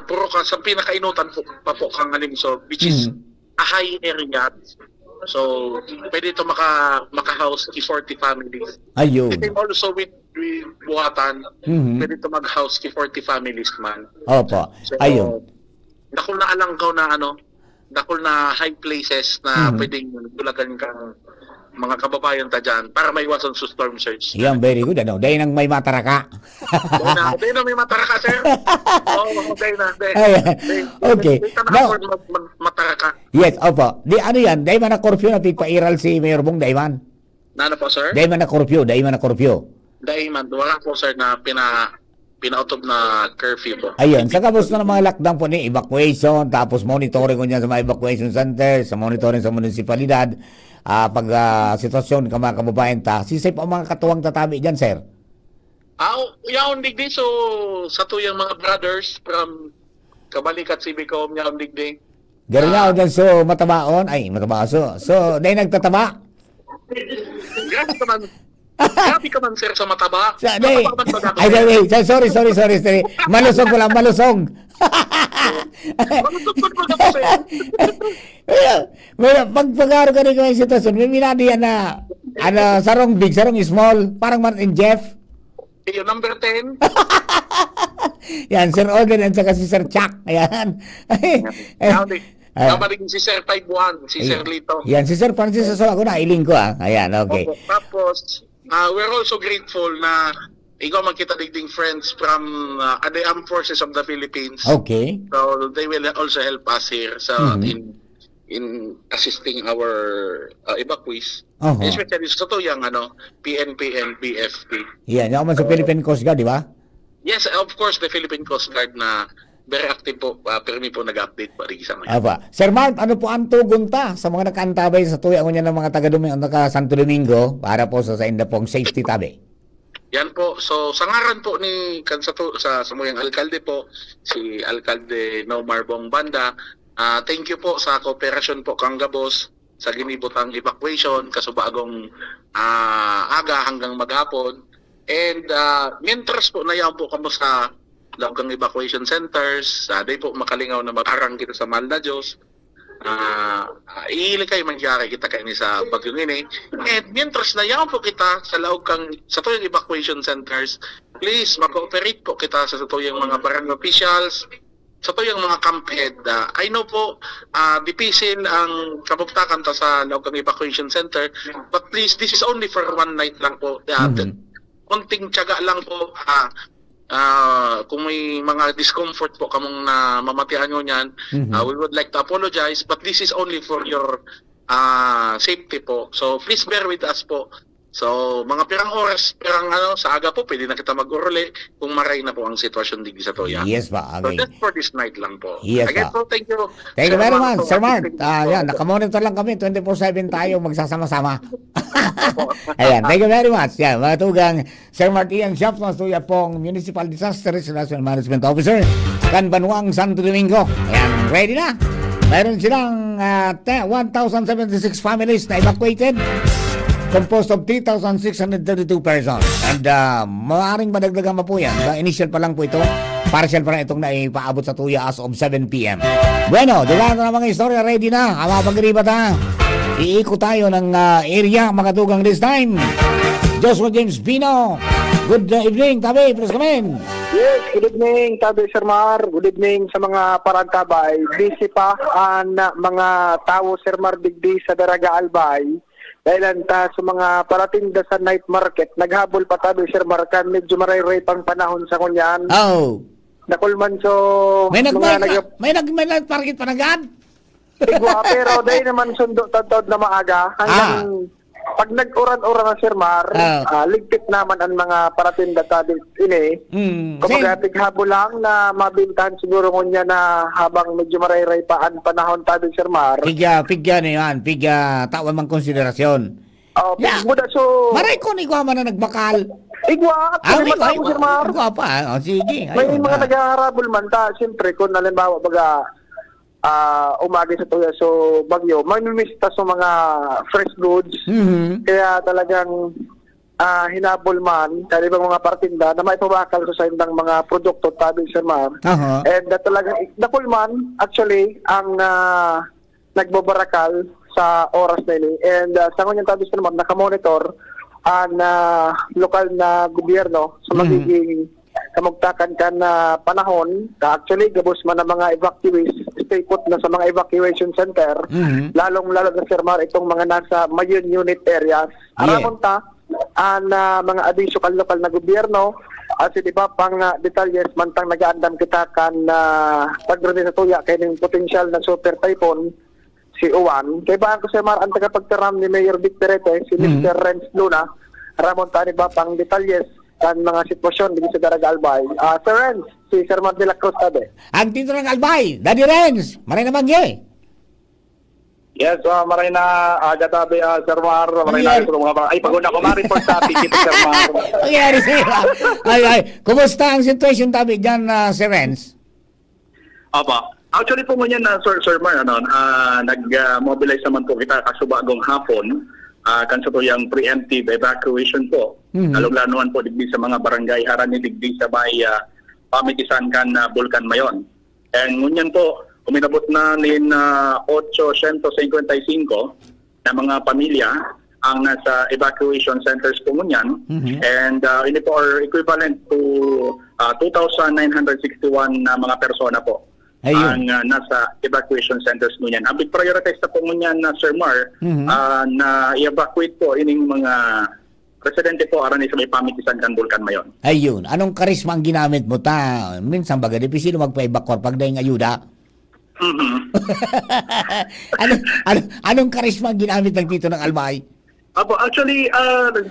Puroka sa pinakainutan po pa po kang Alimsog, which is a high area. So pwede ito maka-house 40 families. Ayun. And also with Buhatan, pwede ito mag-house 40 families man. Opo. So, ayun. Dakol na alanggaw na dakol na high places na pwedeng dulagan kang mga kababayan ta dyan para maiwasan sa storm surge. Yan, very good. Dahil nang may mataraka. Dahil na may mataraka, sir. Dahil na. Okay. Now, mataraka. yes, opo. Ano yan? Dahil man na curfew na pipairal si Mayor Bong Daiman? Nano po, sir? Dahil man na curfew. Dahil man. Wala po, sir, na pinautob na curfew po. Ayun, sa kabos na ng mga lockdown po ni evacuation, tapos monitoring ko niya sa mga evacuation center, sa monitoring sa munisipalidad, pag sitwasyon ka mga kababayan ta, sisip ang mga katuwang tatabi dyan, sir? Yaon digdi, so sa tuyang mga brothers kabalikat si Bicom niya ang digdi. Garo niya o so matabaon. Ay, mataba. So, dahil nagtataba. Grabe ka man. Grabe ka man, sir, sa mataba. Day, Mataba man ba dapat, ay, sir? sorry. Malusog ko lang, malusog. Malusog po ako, sir. Pagpagaro ka rin yung sitwasyon, may minadi yan na sarong big, sarong small, parang Martin Jeff. Yung number 10. Yan, Sir Oden at saka si Sir Chuck. Ayan. Nabaling si Sir 5-1, si Sir Lito. Yan, si Sir Francis ako na, iling ko Ayan, okay. Opo. Tapos, we're also grateful na ikaw magkita digding friends from the Armed Forces of the Philippines. Okay. So they will also help us here in assisting our evacuees. Especially sa to yung PNP and BFP. Yan, yung man sa Philippine Coast Guard, di ba? Yes, of course, the Philippine Coast Guard na very active po, pero po nag-update pa rin sa mga. Aba. Sir Mark, ano po ang tugon ta sa mga nakaantabay sa tuya niya ng mga Santo Domingo para po sa inda pong safety tabi? Yan po. So, sa ngaran po ni sa muyang alkalde po, si Alkalde Nomar Bong Banda, thank you po sa kooperasyon po kang Gabos sa ginibotang evacuation kasubagong aga hanggang maghapon. And mientras po nayaw po kamo sa lagang evacuation centers, day po makalingaw na magarang kita sa mahal na Diyos. Iili kayo mangyari kita kayo ni sa bagyong ini. And mientras nayaw po kita sa sa tuyong evacuation centers, please mag-cooperate po kita sa tuyong mga barangay officials, sa tuyong mga camp head. I know po, dipisil ang kabuktakan ta sa lagang evacuation center, but please, this is only for one night lang po. Konting tiyaga lang po. Kung may mga discomfort po kamong na mamatian nyo niyan, we would like to apologize, but this is only for your safety po. So please bear with us po. So mga pirang oras, sa aga po, pwede na kita mag-uruli kung maray na po ang sitwasyon digi sa Toya. Yes ba? Okay. So just for this night lang po. Yes Again ba? po, thank you. Thank you very much, Sir Mark. Yan, nakamonitor lang kami, 24/7 tayo magsasama-sama. Ayan, thank you very much. Yan, matugang Sir Mark Ian Shafnos, tuya pong Municipal Disaster National Management Officer, Kanbanuang, Santo Domingo. Ayan, ready na. Mayroon silang 1,076 families na evacuated, composed of 3,632 persons. And maaaring madagdagan pa po yan. Initial pa lang po ito. Partial pa lang itong naipaabot sa tuya as of 7 p.m. Bueno, diba na mga istorya, ready na. Ang mga pag-ribat iikot tayo ng area, mga tugang this time. Joshua James Pino. Good evening, tabi. Please come in. Yes, good evening, Tabi Sir Mar. Good evening sa mga parangkabay. Busy pa ang mga tao, Sir Mar, digdi sa Daraga Albay. Dahil sa mga paratinda sa night market, naghabol pa tabi, Sir Markan, medyo maray-ray pang panahon sa kunyan. Oh. Nakulman so... May nagparkit pa nagad? Igwa, pero dahil naman sundo tadtod na maaga, hanggang pag nag-uran-uran na, Sir Mar, ligpit naman ang mga paratinda tabi ini. Kumbaga, tighabol lang na mabintahan siguro ngunya na habang medyo maray-ray pa ang panahon tabi, Sir Mar. Pigya na yan. Pigya tawan mang konsiderasyon. Muda so... Maray ko ni Guama na nagbakal. Igwa, actually matapos, Sir Mar. Igwa pa. Sige. May mga nag-aarabol man ta. Siyempre, kung nalimbawa baga umagi sa tuya so bagyo, mamimista sa mga fresh goods. Kaya talagang hinabol man, kaya ibang mga partinda na may pabakal sa indang mga produkto tabi, Sir Mar. And talagang nakulman, actually, ang nagbabarakal sa oras na ini. And sa kanyang tabi, Sir Mar, nakamonitor ang lokal na gobyerno sa magiging kamugtakan ka na panahon. Actually, gabos man ang mga evacuees, stay put na sa mga evacuation center, lalong-lalo na, Sir Mar, itong mga nasa Mayon unit areas. Aramon ta, ang mga abiso lokal na gobyerno, at di ba pang detalyes, mantang nag-aandam kita kan pagdrones sa tuya kay ng potential na super typhoon, si Uwan. Kaya ba ako, Sir Mar, ang tagapagtaram ni Mayor Vic Perete, si Mr. Renz Luna, aramon ta, di ba pang detalyes kan mga sitwasyon dito sa Daraga Albay. Sir Renz, si Sir Mar de la Cruz tabi. Ang tito ng Albay, Daddy Renz, maray naman ye. Yes, maray na tabi, Sir Mar, maray na ito mga ay paguna ko ma-report sa atin dito, Sir Mar. Ay, kumusta ang sitwasyon tabi dyan, Sir Renz? Opo. Actually po ngunyan na Sir Mar, nag-mobilize naman po kita kasubagong hapon kansa po yung preemptive evacuation po. Lalo-lalo naman po digdi sa mga barangay harani digdi sa may pamitisan kan Bulkan Mayon. And ngunyan po, uminabot na nin 855 na mga pamilya ang nasa evacuation centers po ngunyan. And ini po are equivalent to 2,961 na mga persona po. Ayun. Ang nasa evacuation centers ngunyan. Ang big prioritize na po ngunyan na Sir Mar na i-evacuate po ining mga residente po aran sa may pamitisan kan Bulkan Mayon. Ayun. Anong karisma ang ginamit mo ta? Minsan baga, dipisi magpa-evacuate pag daing ayuda. Anong karisma ang ginamit ng Tito ng Albay? Apo, actually,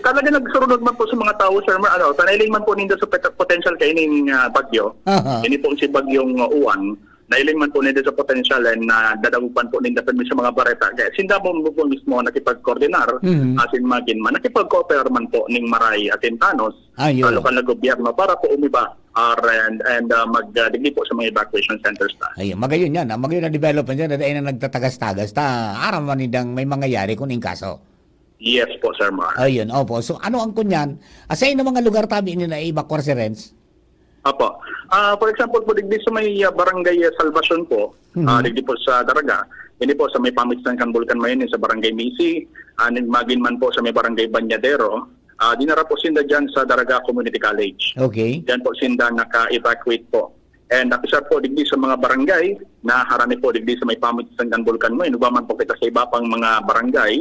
talaga nagsurunod man po sa mga tao, Sir Mar. Tanailing man po ninda sa potential kaining bagyo. Ini po si bagyong uwan. Nailing man po ninda sa potential and dadagupan po ninda sa mga bareta. Kaya sinda po mismo nakipag-coordinar, asin magin man, nakipag-cooper man po ning Maray at Intanos, lokal na gobyerno, para po umiba and magdigli po sa mga evacuation centers ta. Ayun, magayon yan. Magayon na development yan, dahil na nagtatagas-tagas ta. Aram man nindang may mangyayari kung in kaso. Yes po, Sir Mar. Ayun, opo. So ano ang kunyan? Sa inyo mga lugar tabi ini na i-evacuate si Renz? Apo. For example po, digdi sa may barangay Salvacion po, digdi po sa Daraga, hindi po sa may pamitisan kan Bulkan Mayon sa barangay Misi, magin man po sa may barangay Banyadero, dinara po sinda dyan sa Daraga Community College. Okay. Dyan po sinda naka-evacuate po. And isa po digdi sa mga barangay na harami po digdi sa may pamitisan kan Bulkan Mayon, ubaman po kita sa iba pang mga barangay,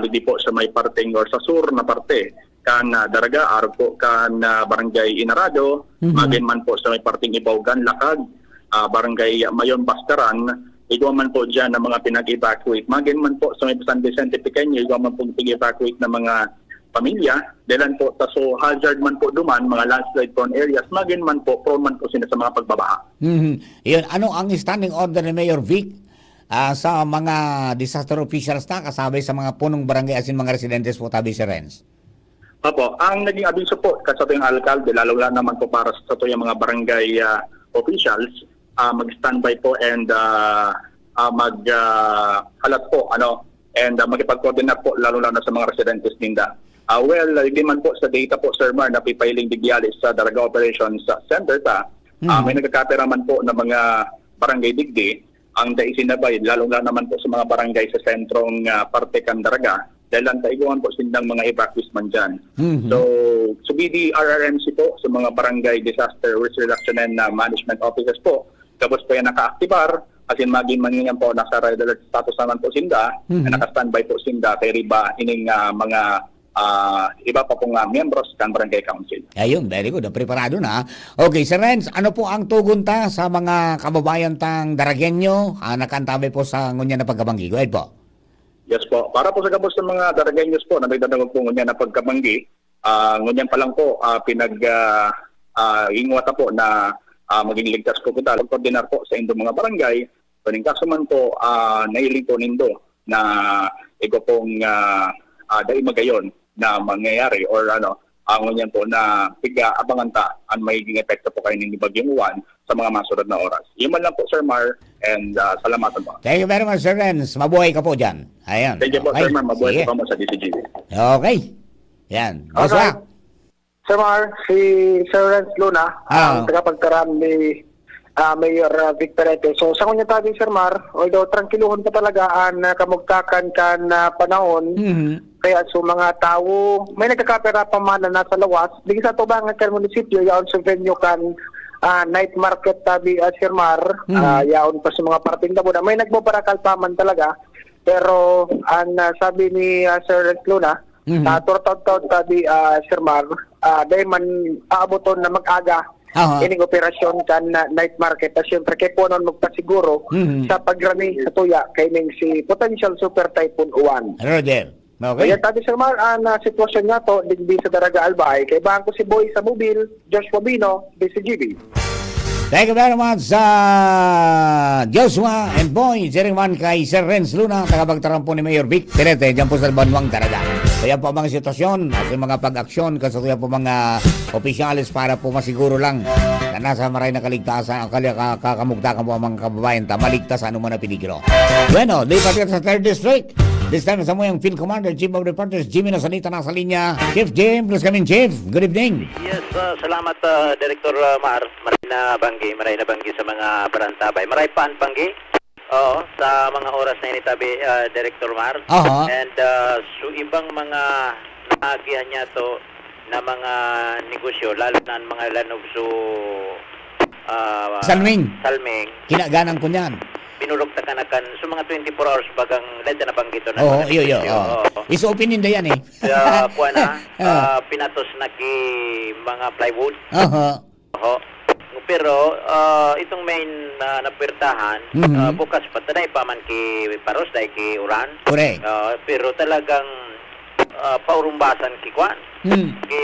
digdi po sa may parting or sa sur na parte kan Daraga, arpo kan barangay Inarado, magin man po sa may parting Ibaugan, Lakag, barangay Mayon, Bastaran, igaw man po dyan ng mga pinag-evacuate. Magin man po sa may San Vicente Pequeño, igaw man po pinag-evacuate ng mga pamilya. Dahil po, so hazard man po duman, mga landslide prone areas, magin man po, prone man po sila sa mga pagbabaha. Iyon, ano ang standing order ni Mayor Vic sa mga disaster officials na kasabay sa mga punong barangay asin mga residentes po tabi si Renz? Opo, ang naging abiso po kasabi ng alkalde, lalo naman po para sa yung mga barangay officials, mag-standby po and mag-halat po, and magipag-coordinate po lalo na sa mga residentes ninda. Hindi man po sa data po, Sir Mar, na pipiling digyalis sa Daraga Operations Center may nagkakapera man po ng mga barangay digdi, ang daisinabay, lalo naman po sa mga barangay sa sentrong parte kan Daraga, dahil ang taiguan po sindang mga evacuees man dyan. So BD-RRMC po sa mga barangay disaster risk reduction and management offices po, tapos po yan naka-activar, as in maging mangingan po nasa red alert status naman po sinda, na naka-standby po sinda kay riba ining mga iba pa pong membros ng barangay council. Ayun, very good. Preparado na. Okay, Sir Renz, ano po ang tugon ta sa mga kababayan tang Daragenyo nakantabay po sa ngunya na pagkabanggi? Go ahead po. Yes po. Para po sa gabos ng mga Daragenyos po na may dadagog po ngunya na pagkabanggi, ngunyan pa lang po ingwata po na maging ligtas po kita. Koordinar po sa indo mga barangay. Kaning kaso man po nailing po nindo na ego pong dahil magayon na mangyayari or ngunyan po na abangan ta ang magiging epekto po kayo ng bagyong uwan sa mga masunod na oras. Yun man lang po, Sir Mar, and salamatan po. Thank you very much, Sir Renz. Mabuhay ka po dyan. Ayan. Thank you po, Sir Mar. Mabuhay po mo sa DCGV. Okay. Yan. Alright. Sir Mar, si Sir Renz Luna, ang tagapagkaram ni Mayor Victor Ete. So sa kanya tabi, Sir Mar, although tranquiluhon pa talaga ang kamugtakan kan panahon, kaya so mga tao, may nagkakapera pa man na nasa lawas, di sa tubangan kan munisipyo, yaon sa venue kan night market tabi, Sir Mar, yaon pa sa mga parting dabo na may nagbabarakal pa man talaga, pero ang sabi ni Sir Renz Luna, turtaw-taw tabi, Sir Mar, dahil man aaboton na mag-aga, ining operasyon kan night market at syempre kay punon magpasiguro sa pagrami sa tuya kay ning si potential super typhoon Uwan. Roger. Okay. Kaya tabi Sir Mar, na sitwasyon nga to digdi sa Daraga Albay kay bangko si Boy sa Mobil, Joshua Bino, DCGB. Thank you very much Joshua and Boy, Jerry man kay Sir Renz Luna, tagapagtaram po ni Mayor Vic Terete, dyan po sa Banwang Daraga. Kaya po mga sitwasyon at yung mga pag-aksyon kaya po mga opisyalis para po masiguro lang na nasa maray na kaligtasan ang kakamugtakan po ang mga kababayan maligtas sa anuman na peligro. Bueno, di pa sa 3rd District. This time sa mo yung Field Commander, Chief of Reporters, Jimmy Nasalita na sa linya. Chief Jim, please come in, Chief. Good evening. Yes, salamat Director Mar. Maray na banggi sa mga barantabay. Maray pa ang banggi. Oo, sa mga oras na initabi, Director Mar. And so ibang mga naagihan niya to na mga negosyo, lalo na ang mga lanubso Salming. Kinaganang ko niyan. Binulog na kanakan so mga 24 hours bagang led na banggito na. Oo, iyo. Is open din yan eh. Kuha na, pinatos na ki mga plywood. Pero itong main napirtahan, bukas pa tanay pa man ki paros dahil ki uran. Correct. Pero talagang paurumbasan ki kwan. Ki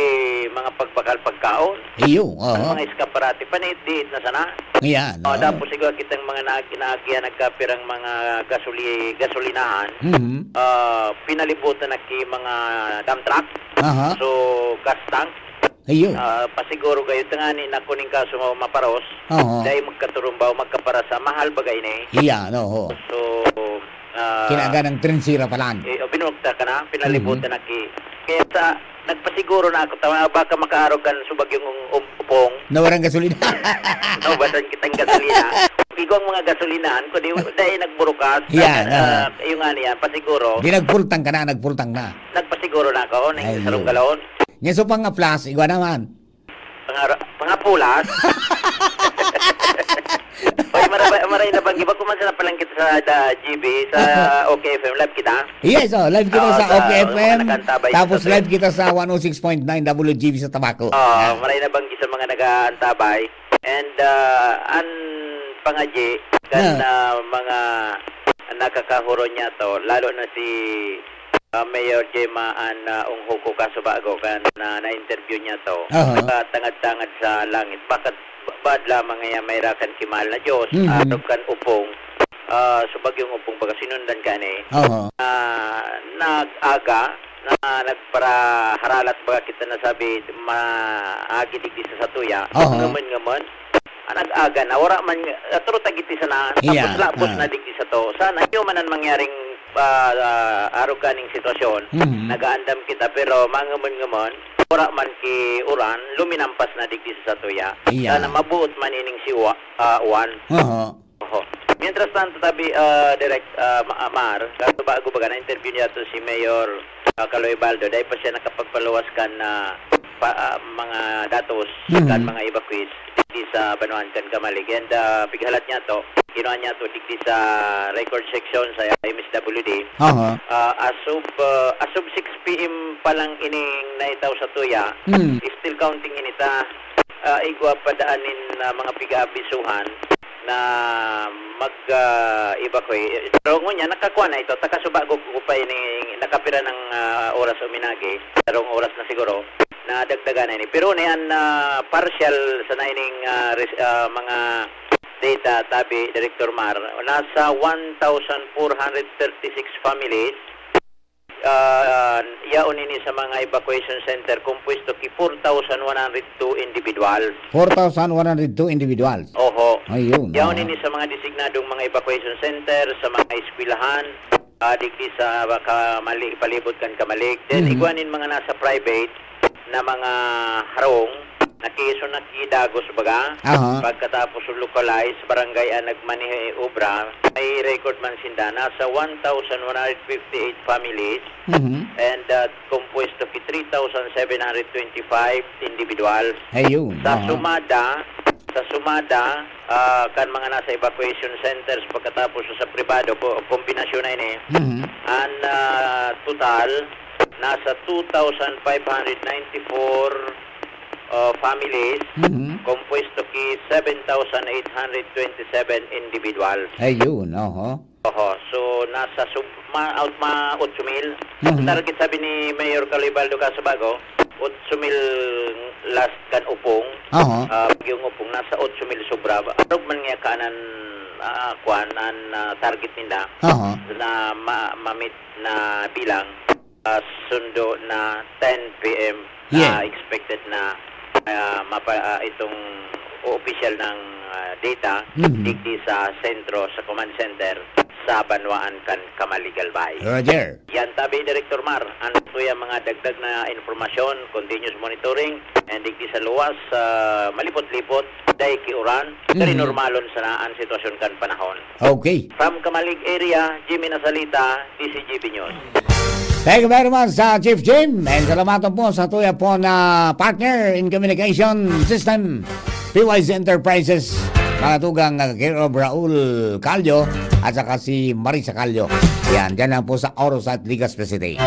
mga pagbakal pagkaon. Iyo. Mga eskaparate panit-diit na sana. Yan. Tapos siguro kitang mga nagkinaagyan nagkapirang mga gasolinahan. Pinalibutan na ki mga dump truck. So gas tank. Ayun. Pasiguro kayo tangani na kuning kaso mo maparos. Dahil magkaturumbaw magkaparasa mahal bagay ni. Iya, no. So kinaga ng trinsira palan. Binukta ka na, pinalibutan na ki. Kaya sa nagpasiguro na ako tawa baka makaarog kan subag yung upong. Nawarang gasolina. No, basan kitang gasolina. Igong mga gasolinahan ko dahil nagburukas. Yan. Yung nga niya, pasiguro. Di nagpultang ka na, Nagpasiguro na ako, nang sarong galon. Nga so pang plus, igwa naman. Pangapulas. Oy, maray na bang iba kuman sa napalangkit sa GB sa OKFM live kita. Yes, live kita sa OKFM. Tapos sa live kita sa 106.9 WGB sa Tabaco. Maray na bang sa mga nag-aantabay. And an pangaji kan mga nakakahuro niya to lalo na si Mayor Gemma Unghuko Kasubago kan na-interview niya to. Tangad-tangad sa langit. Bakit bad lamang nga may rakan kimal na Diyos atop kan upong subagyong upong baga sinundan ka ni nag-aga na nagpara haralat baga kita nasabi maagidig di sa satuya ngaman nag-aga na wala man turo tagiti sa na tapos labos na digdi sa to sana yung manan mangyaring araw kaning sitwasyon nagaandam kita pero mangamon wala man ki uran luminampas na digdi sa satuya sana mabuot man ining si Juan. Mientras tanto tabi direct Mar kaso bago baga na interview niya to si Mayor Caloy Baldo dahil pa siya nakapagpaluwaskan na mga datos kan mga evacuees digdi sa Banuan kan Kamalig and pighalat niya to kinuha niya to digdi sa record section sa MSWD as of 6 PM pa lang ining naitaw sa tuya still counting inita igwa padaanin mga piga-abisuhan na mag-evacuate. Pero ngunya, nakakuha na ito. Takasubago ko pa ining nakapira ng oras uminagi. Tarong oras na siguro na dagdagan na ini. Pero niyan partial sa na ining mga data tabi Director Mar. Nasa 1,436 families yaon ini sa mga evacuation center compuesto ki 4,102 individuals. 4,102 individuals. Ayun. Yaon ini sa mga designadong mga evacuation center sa mga eskwelahan digdi sa palibot kan Kamalig. Then iguanin mga nasa private na mga harong nakiso nakidagos baga pagkatapos localize barangay nagmanihi obra may record man sinda nasa 1,158 families and composed of 3,725 individuals. Ayun. Sa sumada kan mga nasa evacuation centers pagkatapos sa pribado kombinasyon na ini total nasa 2,594 families composed of 7,827 individuals. Ayun, So nasa out 8,000. Target sabi ni Mayor Caloy Baldo Casabago, 8,000 last kan upong. Yung upong nasa 8,000 sobra. Arog man nga kanan kuanan target nila na ma-meet na bilang. sundo na 10 p.m. Yeah. Expected na itong official ng data digdi sa sentro, sa command center sa Banwaan kan Kamaligalbay. Roger. Yan tabi, Director Mar. Ano po yung mga dagdag na informasyon, continuous monitoring, and digdi sa luwas, malipot-lipot, day kiuran, very normalon sa naan sitwasyon kan panahon. Okay. From Kamalig area, Jimmy Nasalita, DCGB News. Thank you very much, Chief Jim. And salamatan po sa tuya po na partner in communication system, PYZ Enterprises, mga tugang care of Raul Calio at saka si Marisa Calio. Yan, dyan lang po sa Oros at Ligas Presidente.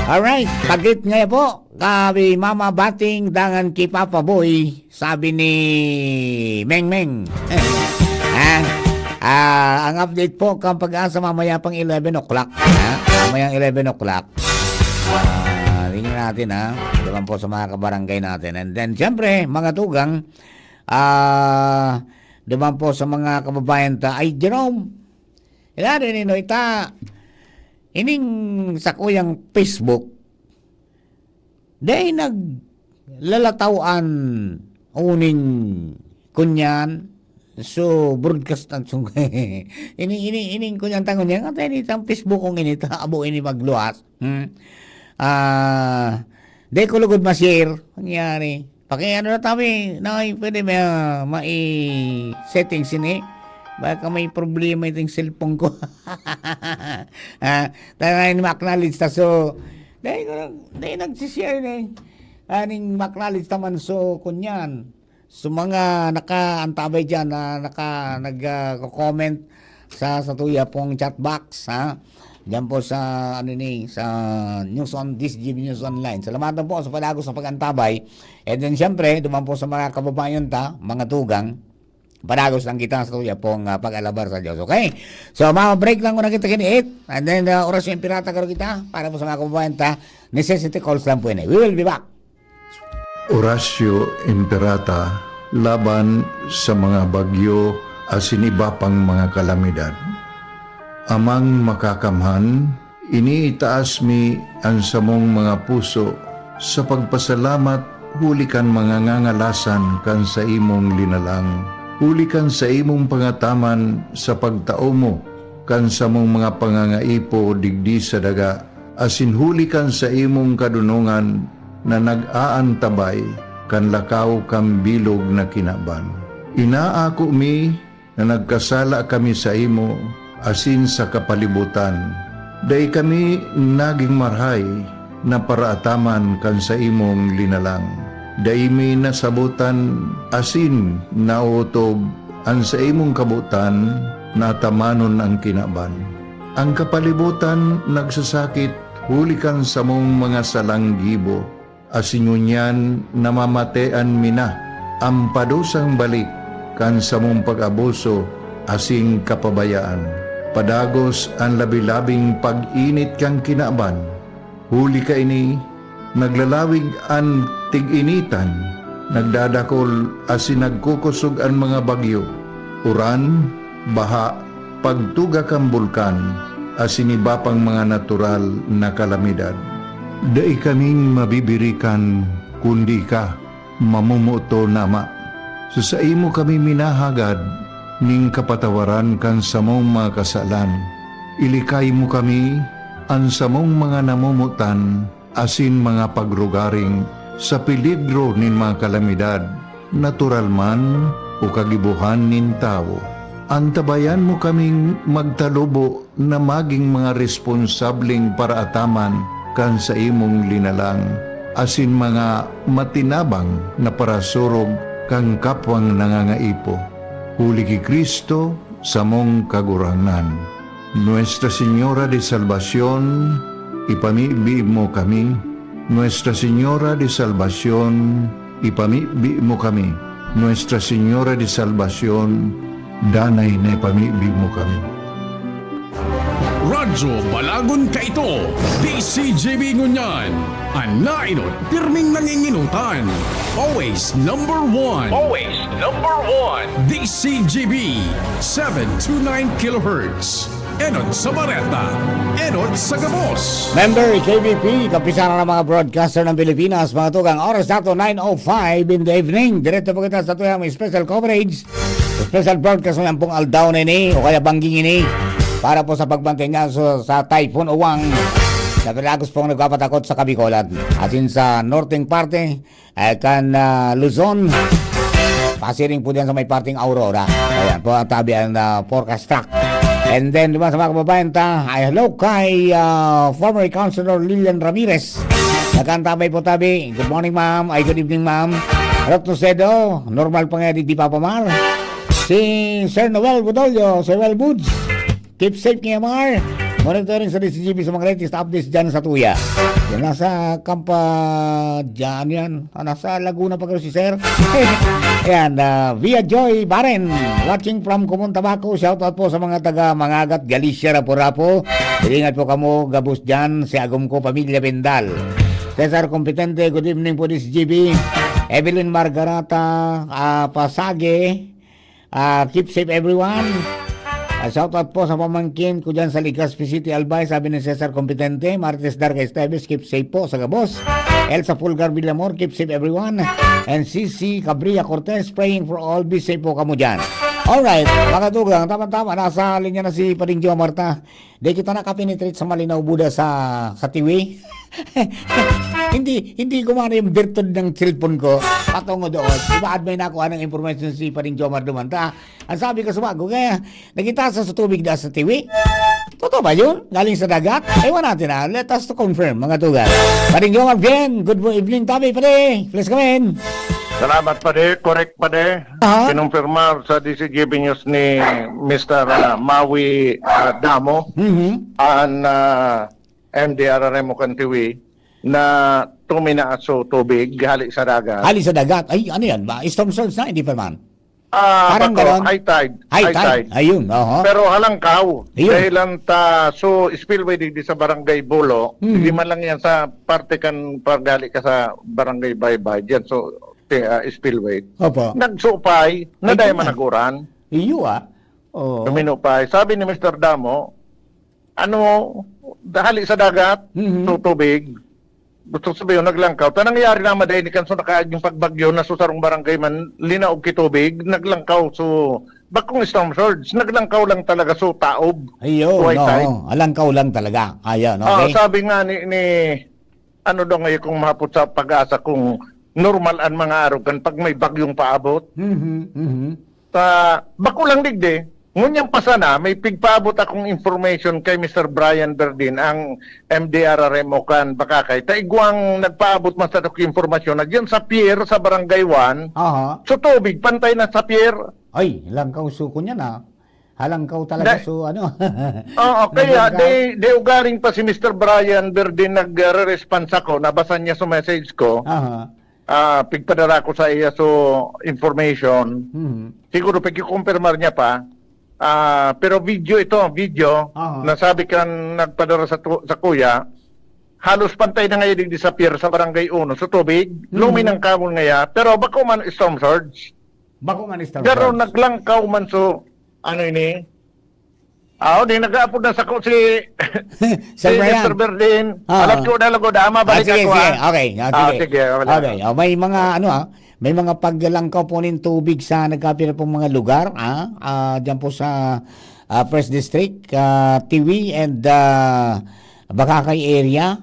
Alright, pagkit ngayon po, kami Mama Bating Dangan kay Papa Boy, sabi ni Meng Meng. Ang update po kang pag-asa mamaya pang 11 o'clock. Mamayang 11 o'clock. Tingnan natin Diba po sa mga kabarangay natin. And then, siyempre, mga tugang, diba po sa mga kababayan ta, ay Jerome, ilari nino ita, ining sa kuyang Facebook, day naglalatawaan uning kunyan, so broadcast ang ining kunyan tangon niya, at itang Facebook kong inita, abo ini magluwas. Day ko lugod ma-share, nangyari. Pakiano na tabi, pwede may settings ini. Baka may problema itong cellphone ko. Tangayin ma-acknowledge ta. So, dahil nagsishare aning ma-acknowledge taman so kunyan. So, mga naka-antabay dyan na nag-comment sa tuya pong chat box, Diyan po sa sa News on DCGB News Online. Salamatan po sa palagos sa pag-antabay. And then siyempre, duman po sa mga kababayan mga tugang, palagos lang kita sa tuya pong pag-alabar sa Diyos. Okay? So, break lang muna kita kiniit. And then, oras yung pirata karo kita para po sa mga kababayan necessity calls lang po yun. We will be back. Orasyo Imperata laban sa mga bagyo asin iba pang mga kalamidad. Amang makakamhan, iniitaas mi ang samong mga puso sa pagpasalamat hulikan mga ngangalasan kan sa imong linalang. Hulikan sa imong pangataman sa pagtao mo kan sa mong mga pangangaipo digdi sa daga. Asin hulikan sa imong kadunungan na nag-aantabay kan lakaw kam bilog na kinaban. Inaako mi na nagkasala kami sa imo asin sa kapalibutan. Day kami naging marhay na paraataman kan sa imong linalang. Day mi nasabutan asin nautob ang sa imong kabutan na tamanon ang kinaban. Ang kapalibutan nagsasakit hulikan sa mong mga salanggibo. Asin ngunyan namamatean mina ang padusang balik kan sa mong pag-abuso asing kapabayaan. Padagos ang labi-labing pag-init kang kinaban. Huli ka ini, naglalawig ang tig-initan, nagdadakol asin nagkukusog ang mga bagyo. Uran, baha, pagtuga kang bulkan, asin iba pang mga natural na kalamidad. Dai kaming mabibirikan, kundi ka, mamumuto nama. Sa imo kami minahagad, ning kapatawaran kan samong mga kasalan. Ilikay mo kami ang samong mga namumutan asin mga pagrugaring sa peligro nin mga kalamidad, natural man o kagibuhan nin tao. Antabayan mo kaming magtalubo na maging mga responsableng paraataman kan sa imong linalang asin mga matinabang na parasurog kang kapwang nangangaipo. Huli ki Kristo sa mong kaguranan. Nuestra Señora de Salvación, ipamibi mo kami. Nuestra Señora de Salvación, ipamibi mo kami. Nuestra Señora de Salvación, danay na ipamibi mo kami. Radyo Balagon Kaito, DCGB Ngunyan, Anainot, pirming nanginginutan. Always number one. Always number one. DCGB, 729 kHz. enod sa Bareta, enod sa Gabos. Member KBP, kapisanan ng mga broadcaster ng Pilipinas, mga tugang oras nato 9:05 in the evening. Diretso po kita sa tuya may special coverage, special broadcast ng pong Aldaw na ini o kaya Bangging ini para po sa pagbantay nga sa Typhoon Uwang na Pilagos pong nagpapatakot sa Kabikolan. Asin sa northing parte ay kan Luzon, pasiring po diyan sa may parting Aurora. Ayan po ang tabi ang forecast track. And then, diba sa mga kababayan ay hello kay former Councilor Lilian Ramirez. Nagkantabay po tabi. Good morning, ma'am. Ay, good evening, ma'am. Rot Nocedo, normal pa nga di Papamar. Si Sir Noel Budolio, Sir Noel Buds. Keep safe kay Mar. Monitoring sa DCGB sa mga latest updates dyan sa Tuya. Yan, nasa Kampa dyan yan. Nasa Laguna pa kayo si Sir. Ayan, Via Joy Baren. Watching from Kumon Tabaco. Shoutout po sa mga taga Mangagat, Galicia, Rapo-Rapo. Ingat po kamo, gabos dyan. Si Agum ko, Pamilya Bendal. Cesar Competente, good evening po DCGB. Evelyn Margarata, Pasage. Keep safe everyone. Shoutout po sa pamangkin ko dyan sa Legazpi City, Albay. Sabi ni Cesar Competente. Martes Darga Esteves, keep safe po sa Gabos. Elsa Pulgar Villamor, keep safe everyone. And CC Cabria Cortez, praying for all. Be safe po kamo dyan. Alright, mga tugang, tama-tama. Nasa linya na si Paringjo Marta. Di kita nakapenetrate sa Malinaw Buda sa Tiwi. hindi gumana yung virtud ng cellphone ko patungo doon. Ibaad may nakuha ng information si Paring Jomar Dumanta. Ang sabi ko sa bago, kaya nagitasa sa tubig na sa tiwi. Totoo ba yun? Galing sa dagat? Ewan natin na. Let us to confirm, mga tugan. Paring Jomar bien. Good evening, tabi pare. Please come in. Salamat pa correct pa kinumpirmar sa DCGB News ni Mr. Maui Damo ang MDRRM Kantiwi na tuminaaso tubig hali sa dagat. Hali sa dagat? Ay, ano yan ba? Storm surge na? Hindi pa man? Parang gano'n? High tide. High tide. Ayun, Pero halangkaw. Ayun. Dahil so spillway di sa Barangay Bulo, hindi man lang yan sa parte kan paggali ka sa Barangay Baybay. Diyan, so spillway. Opo. Nagsupay, na dahil managuran. Iyo Tuminupay. Sabi ni Mr. Damo, dahali sa dagat, so tubig, gusto sabihin, naglangkaw. Ta nangyayari naman dahil ni kanso nakaag yung pagbagyo na susarong barangay man, linaog kitubig, naglangkaw. So, bakong storm surge, naglangkaw lang talaga so taob. Ayun, alangkaw lang talaga. Ayun, okay. Sabi nga ni ano daw ngayon kung mahapot sa pag-asa kung normal ang mga araw kan pag may bagyong paabot. Bako lang digde. Ngunyang pasana, may pigpaabot akong information kay Mr. Brian Berdin, ang MDRRM o kan Bakakay. Taigwang nagpaabot man sa informasyon na dyan sa pier sa Barangay 1, so tubig, pantay na sa pier. Ay, langkaw suko niya na. Halangkaw talaga Kaya de ugaring pa si Mr. Brian Berdin nagre-response ako, nabasa niya sa message ko. Pigpadara ko sa iya so information. Siguro pagkikumpirmar niya pa. Pero video nasabi kang nagpadara sa kuya, halos pantay na ngayon di sa pier sa Barangay 1 sa tubig, luminang kamon ngaya, pero bako man storm surge. Pero naglangkaw man so, ini? Di nag-aapod na sa ko si Mr. Berdin. Alam ko na lago, dama balik ako. Okay. Okay. May mga may mga paglangkaw po ng tubig sa nagkapira pong mga lugar, diyan po sa First District, Tiwi and Bakakay area,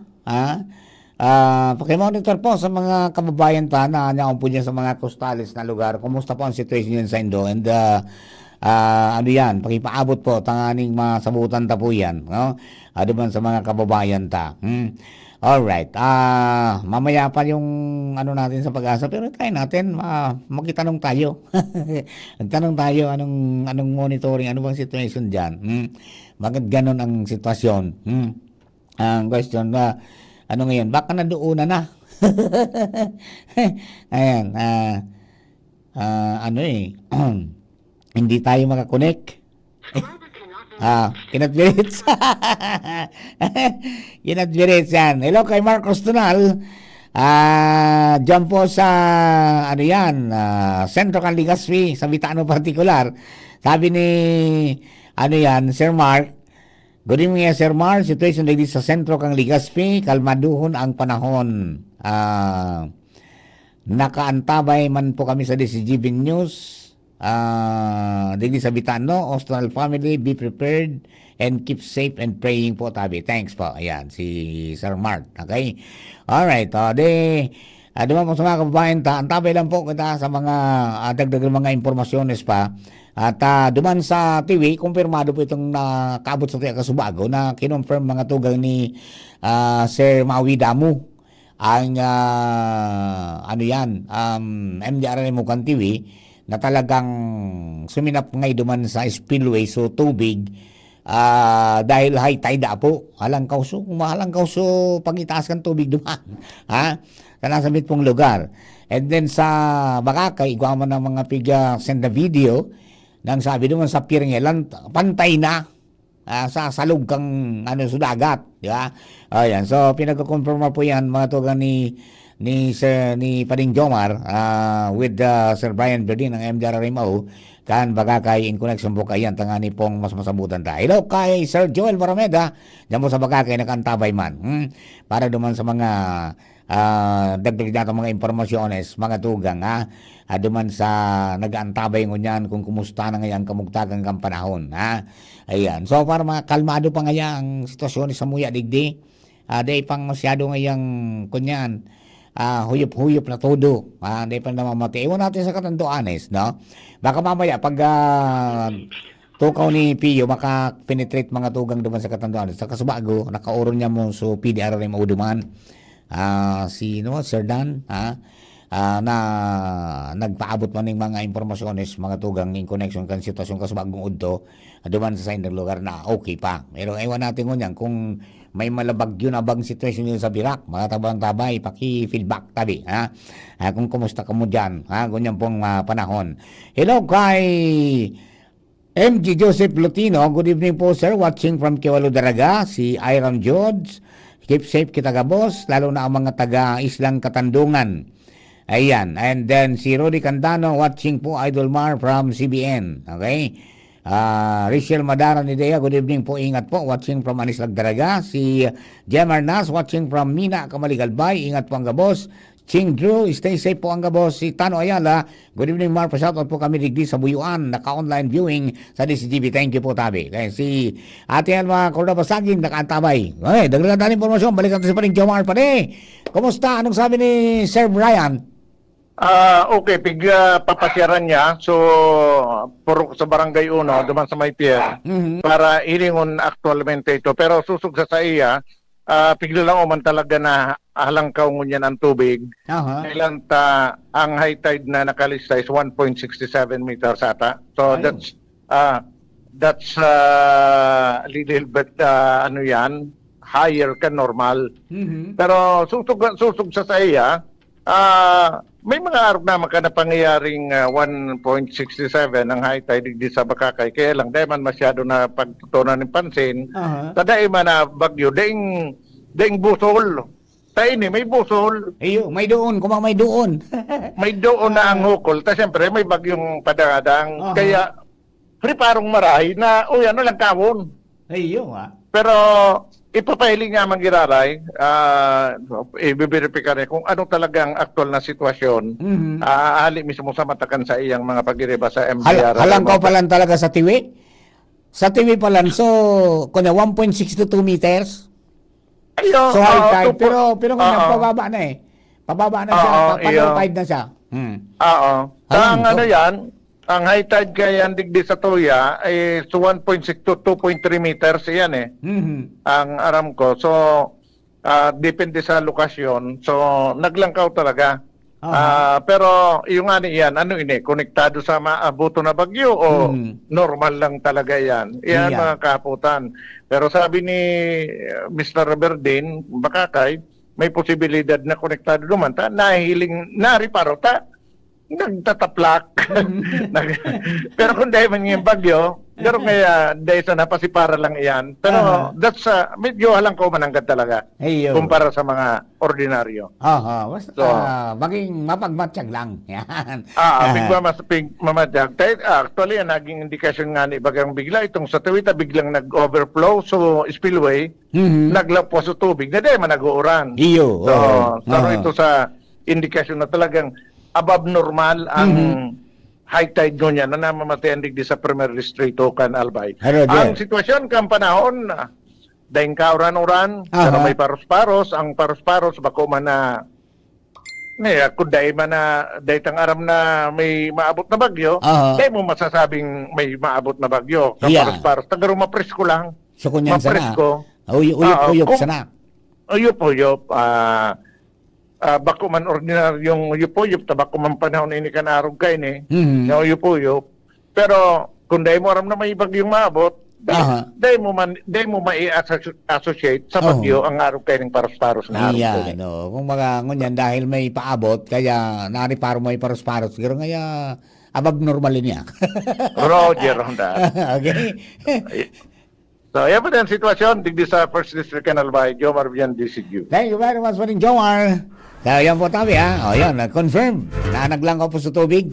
pakimonitor po sa mga kababayan pa na po dyan sa mga coastales na lugar. Kumusta po ang situation yun sa Indo? And yan, pakipaabot po, tanganing masabutan ta po yan, no? Man sa mga kababayan ta. Alright, mamaya pa yung natin sa pag-asa, pero try natin, magkitanong tayo. Magtanong tayo, anong monitoring, ano bang situation dyan? Bakit ganon ang sitwasyon? Ang question na, ngayon, baka naduunan na. Ayan, hindi tayo makakonect. Kinadvirits. Kinadvirits yan. Hello kay Marcos Tunal. Diyan po sa, Centro Can Legazpi, sa Vitano particular. Sabi ni, Sir Mark, Good evening, Sir Mar. Situation dito sa sentro kang Legazpi, kalmaduhon ang panahon. Nakaantabay man po kami sa DCGB News. Dito sa Bitano, Austral family, be prepared and keep safe and praying po, tabi. Thanks po. Ayan, si Sir Mark. Okay? Alright. Duman po sa mga kababayan, antabay lang po kita sa mga dagdag mga impormasyones pa. At duman sa TV, kumpirmado po itong nakaabot sa Tuya Kasubago na kinonfirm mga tugang ni Sir Maui Damu. Ang MDRN Mukhang TV na talagang suminap ngay duman sa spillway, so tubig, dahil high tide po. Halang kauso, pag-itaas kang tubig duman. Ha? Sa mitpong lugar. And then sa Bakakay, igwa man ng mga piga send na video nang sabi naman sa Piringelan, pantay na sa salog kang sudagat, di ba? Ayan, so pinagko-confirm po yan mga tugang ni Pading Jomar with Sir Brian Berdin ng MDR Rimao kan Bakakay in connection po kayan tangani pong mas masabutan ta. Hello kay Sir Joel Barameda, diyan mo sa Bakakay nakantabay man. Para duman sa mga dagdag natin mga impormasyones, mga tugang, duman sa nag-aantabay ngunyan kung kumusta na ngayon kamugtagang kang panahon. Ayan. So, para kalmado pa ngayon ang sitwasyon sa Muya Digdi, day pang masyado ngayong kunyan, huyop-huyop na todo. Day pa namamati. Iwan natin sa Katanduanes, no? Baka mamaya, pag tukaw ni Pio, maka-penetrate mga tugang duman sa Katanduanes. Sa Kasubago, nakauron niya mo so PDRM o duman. Sir Dan na nagpaabot man ng mga impormasyones mga tugang in connection kan sitwasyon kasubagong udto duman sa indang lugar na okay pa. Pero ewan natin ngunyan kung may malabagyo na bang sitwasyon yun sa Birak, mga tabang-tabay, paki-feedback tabi, kung kumusta ka mo dyan, ganyan pong panahon. Hello kay MG Joseph Lutino, good evening po sir, watching from Kiwalo Daraga, si Iram George. Keep safe kita ka boss, lalo na ang mga taga-Islang Katandungan. Ayan, and then si Rudy Candano watching po Idol Mar from CBN. Okay? Rachel Madara ni Dea, good evening po, ingat po, watching from Anislag Daraga. Si Jemar Nas watching from Mina, Kamaligalbay, ingat po ang gabos. Ching Drew, stay safe po ang gabos. Si Tano Ayala, good evening Mar, pa-shoutout po kami digdi sa Buyuan, naka-online viewing sa DCGB. Thank you po tabi. Kaya si Ate Alma Cordova Saging, nakaantabay. Ay, dagdagan tayo informasyon, balik natin si Paring Jomar pare. Kumusta? Anong sabi ni Sir Brian? Okay, papasyaran niya. So, puro sa Barangay Uno, duman sa Maypier, para ilingon aktualmente ito. Pero susog sa iya, pigla lang man talaga na halangkaw ngunyan ang tubig. Kailan ang high tide na nakalista is 1.67 meters ata. So that's a little bit higher ka normal. Pero susog sa iya, may mga araw naman ka na pangyayaring 1.67 ang high tide di sa Bakakay. Kaya lang, dahil man masyado na pagtutunan ng pansin, tadai man na bagyo, daing busol. Tayo ni, may busol. Iyo, may doon, kumang may doon. May doon na ang hukol. Tapos siyempre, may bagyong padadang. Kaya, parong marahay na, ano lang kawon. Iyo, Pero, ipapahiling nga manggiraray, i-verify kung ano talagang aktual na sitwasyon, aali mismo sa matakan sa iyang mga pagiriba sa MDR. Halang ko pa lang talaga sa TV? Sa TV pa lang, so, kunya 1.62 meters? Ayo, so high tide, pero kanya pababa na eh. Pababa na siya, low tide na siya. Ang yan, ang high tide kaya digdi sa Tuya ay 1.6 to 2.3 meters yan eh. Ang aram ko. So, depende sa lokasyon. So, naglangkaw talaga. Pero yung yan, konektado sa maabuto na bagyo o normal lang talaga yan. Yan mga kaputan. Pero sabi ni Mr. Berdin, Bakakay, may posibilidad na konektado naman ta, nahihiling, nariparo ta. nagtataplak. Pero kung dahil man yung bagyo, pero kaya dahil sa napasipara lang iyan. Pero that's medyo halang ko mananggat talaga kumpara sa mga ordinaryo. Basta maging mapagmatsyag lang. Yan. Mamadyag. Actually, ang naging indikasyon nga ni bagang bigla, itong sa Tawita biglang nag-overflow, so spillway, naglapos sa tubig, na dahil man nag-uuran. So ito sa indikasyon na talagang above normal ang high tide nyo niya na namamatayan digdi sa Premier Distrito kan Albay. Ang sitwasyon kang panahon, dahil ka uran-uran, pero may paros-paros, ang paros-paros, bako man na kung dahil man na dahil tang aram na may maabot na bagyo, dahil mo masasabing may maabot na bagyo. Paros-paros, tagaro mapresko lang. So kunyan mapresko. Uyop sana. Uyop. Bako man ordinaryong uyup-uyup, tabako man panahon ini kan arog kay ni, na uyup-uyup. Pero kung dahil mo aram na may bagyong maabot, dahil mo mai-associate sa bagyo ang arog kay ng paros-paros na arog kay. Kung mga ngunyan dahil may paabot, kaya nariparo may paros-paros, siguro nga above normal niya. Roger on that. Okay. So, yan po din ang sitwasyon digdi sa First District Canal by Jomar Vian DCQ. Thank you very much for rin, Jomar. So, yan po tabi confirm na naglangaw po sa tubig.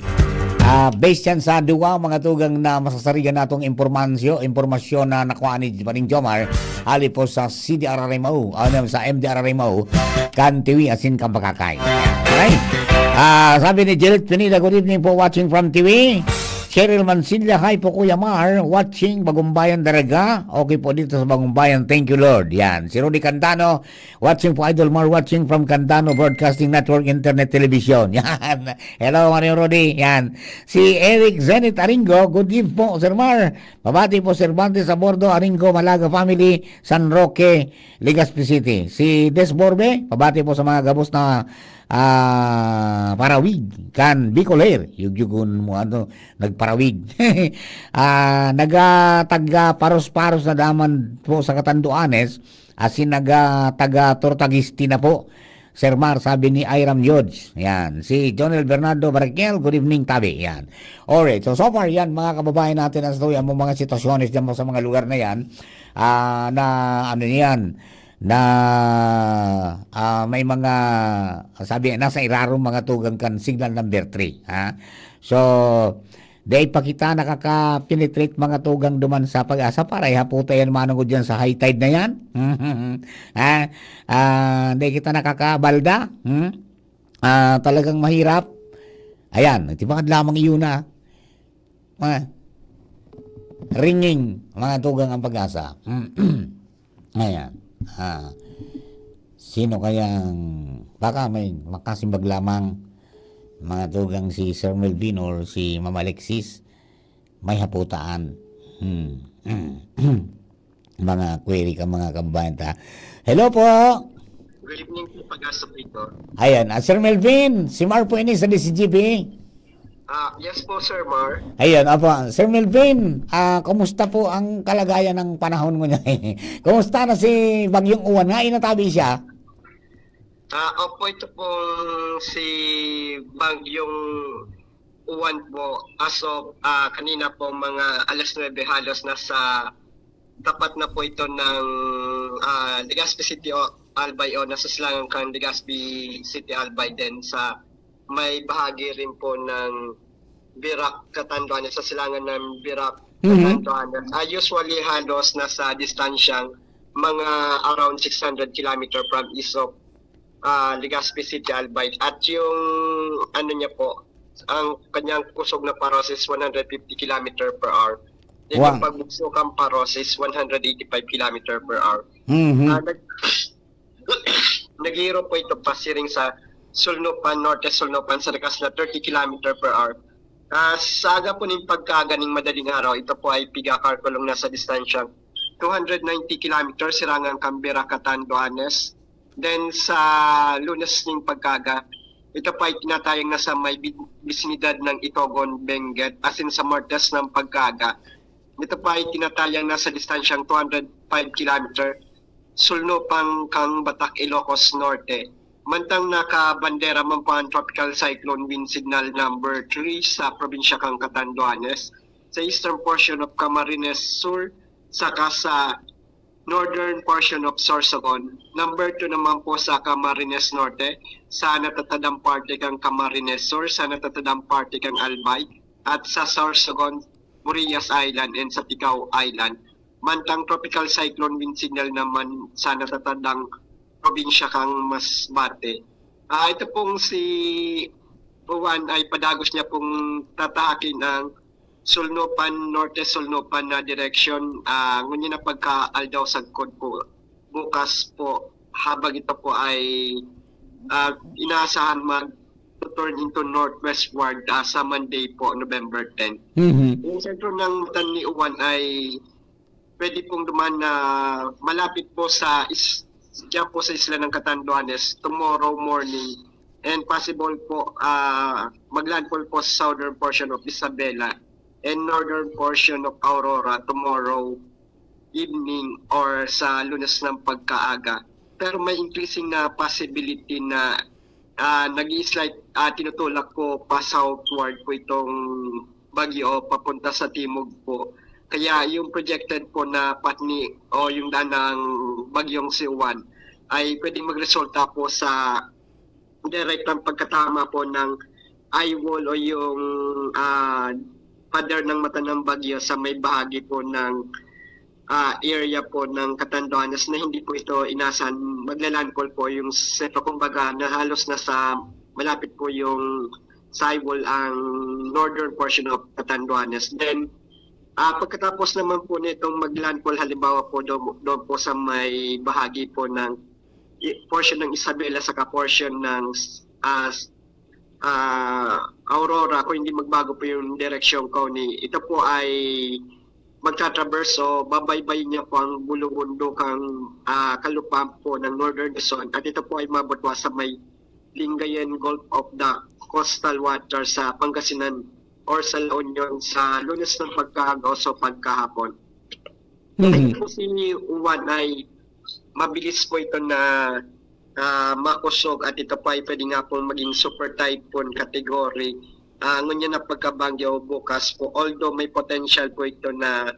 Based yan sa duwa, mga tugang na masasarigan natong impormasyon na nakuha ni Paring Jomar, ali po sa CDR Arimao, sa MDR Arimao, Kantiwi, asin Kampakakay. Okay? Sabi ni Jill Pinida, good evening po, watching from TV. Cheryl Mansilla, hi po Kuya Mar, watching Bagumbayan Daraga. Okay po dito sa Bagumbayan, thank you Lord. Yan, si Rudy Cantano, watching po Idol Mar, watching from Cantano Broadcasting Network Internet Television. Yan, hello Mario Rudy. Yan, si Eric Zenit Aringo, good eve po Sir Mar. Babati po Cervantes a bordo, Aringo, Malaga Family, San Roque, Legazpi City. Si Des Borbe, babati po sa mga gabos na parawig kan Bicolher yugyugun mo nagparawig taga paros-paros na daman po sa Catanduanes asin taga Tortagisti na po Sir Mar, sabi ni Iram George. Yan, si Jonel Bernardo Barquel, good evening tabi. Yan, alright, so far yan mga kababayan natin ang mga sitwasyones dyan sa mga lugar na yan na ano yan na may mga sabi nasa irarong mga tugang kan signal number 3 so dahil pa kita nakaka-penetrate mga tugang duman sa Pag-asa para ihaputayan manong dyan sa high tide na yan dahil kita nakakabalda talagang mahirap ayan tibakad lamang iyon na ringing mga tugang ang Pag-asa ayan sino kayang baka may makasimbag lamang mga tugang si Sir Melvin or si Mama Alexis may haputaan mga query ka mga kababayan hello po good evening po Pag-asa po ito ayan Sir Melvin si Mar po ini sa DCGP. Yes po, Sir Mar. Ayun, Sir Melvin, kumusta po ang kalagayan ng panahon mo niya? Kumusta na si Bagyong Uwan? Nga inatabi siya? Opo, ito po si Bagyong Uwan po. As of kanina po mga alas 9 halos nasa tapat na po ito ng Legazpi City Albay o nasa silangan kan Legazpi City Albay din sa may bahagi rin po ng Birac, Catanduanes, sa silangan ng Birac, Catanduanes. Usually halos nasa distansyang mga around 600 km from east of Legazpi City, Albay. At yung ano niya po, ang kanyang kusog na paros is 150 km per hour. Yung pagbuksok ang paros is 185 km per hour. Naghihiro po ito pasiring sa Sulnupan, Norte Sulnupan sa lakas na 30 km per hour. Sa aga po ng pagkaganing madaling araw, ito po ay pigakarkulong nasa distansyang 290 km sirangang Canberra, Catanduanes. Then sa Lunes ng pagkaga, ito po ay tinatayang nasa may bisinidad ng Itogon, Benguet, as in sa Mortes ng pagkaga. Ito po ay tinatayang nasa distansyang 205 km Sulnupan kang Batak, Ilocos Norte. mantang nakabandera man po ang Tropical Cyclone Wind Signal number 3 sa probinsya kang Catanduanes, sa eastern portion of Camarines Sur, saka sa northern portion of Sorsogon. Number 2 naman po sa Camarines Norte, sa natatadang parte kang Camarines Sur, sa natatadang parte kang Albay, at sa Sorsogon, Murias Island, and sa Ticao Island. Mantang Tropical Cyclone Wind Signal naman sa natatadang probinsya kang Masbate. Ito pong si Juan ay padagos niya pong tatahakin ang Sulnupan, Norte-Sulnupan na direction. Ngunyan na pagka-aldaw sagkod po. Bukas po, habang ito po ay inaasahan mag-turn into northwestward sa Monday po, November 10. Yung sentro ng matan ni Juan ay pwede pong duman na malapit po sa diyan po sa isla ng Catanduanes tomorrow morning, and possible po maglandfall po sa southern portion of Isabela and northern portion of Aurora tomorrow evening or sa Lunes ng pagkaaga. Pero may increasing na possibility na nag-i-slide, tinutulak po pa southward po itong bagyo papunta sa timog po. Kaya yung projected po na patni o yung daan ng bagyong si Juan ay pwedeng magresulta po sa direct ng pagkatama po ng eye wall o yung pader ng mata ng bagyo sa may bahagi po ng area po ng Catanduanes na hindi po ito inasan maglalandfall po yung sentro, kumbaga na halos na sa malapit po yung sa eye wall ang northern portion of Catanduanes. Then pagkatapos naman po nitong maglandfall, halimbawa po doon po sa may bahagi po ng portion ng Isabela saka portion ng Aurora, kung hindi magbago po yung direksyon ko ito po ay magtatraverso, babaybay niya po ang bulubundokang kalupaan po ng Northern Luzon, at ito po ay mabutwa sa may Lingayen Gulf of the Coastal Water sa Pangasinan or sa La Union sa Lunes ng pagkaaga o so pagkahapon. Ito po si Juan ay mabilis po ito na makusog, at ito po ay pwede nga po maging super typhoon category. Ngunyan na pagkabagyo bukas po, although may potential po ito na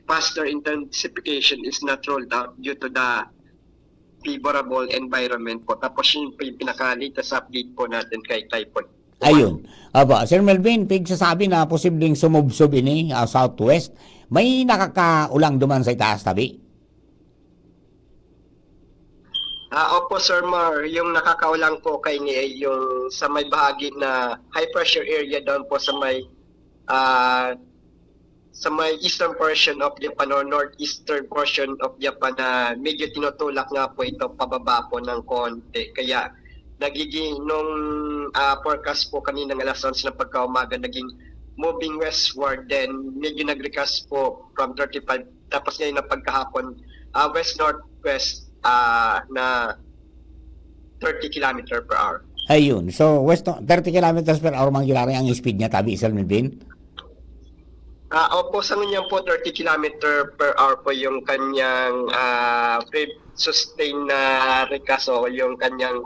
faster intensification is not ruled out due to the favorable environment po. Tapos yun po yung pinaka-latest update po natin kay typhoon. Ayun. Aba, Sir Melvin, pigsasabi na posibleng sumubsob ini southwest. May nakakaulang duman sa itaas tabi? Opo, Sir Mar. Yung nakakaulang po kay ni yung sa may bahagi na high pressure area doon po sa may eastern portion of Japan or northeastern portion of Japan na medyo tinutulak nga po ito pababa po ng konti. Kaya nagiging nung forecast po kanina ng alas 11 ng pagkaumaga, naging moving westward, then medyo nag-recast po from 35, tapos ngayon na pagkahapon west-northwest na 30 km per hour. Ayun, so 30 km per hour mangyari ang speed niya tabi, Sir Melvin? Opo, sa ganyan po 30 km per hour po yung kanyang sustain na recast o yung kanyang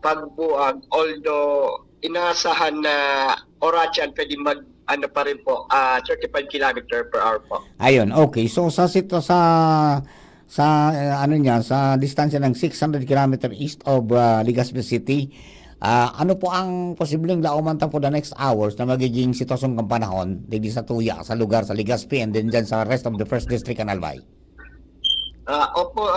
pagbuag, although inaasahan na Orachan pwede pa rin po 35 km per hour po. Ayun, okay. So sa distansya ng 600 km east of Legazpi City, ano po ang posibleng laumantan for the next hours na magiging sitwasyon ng panahon dito sa Tuya, sa lugar sa Legazpi, and then dyan sa rest of the First District and Albay? Opo,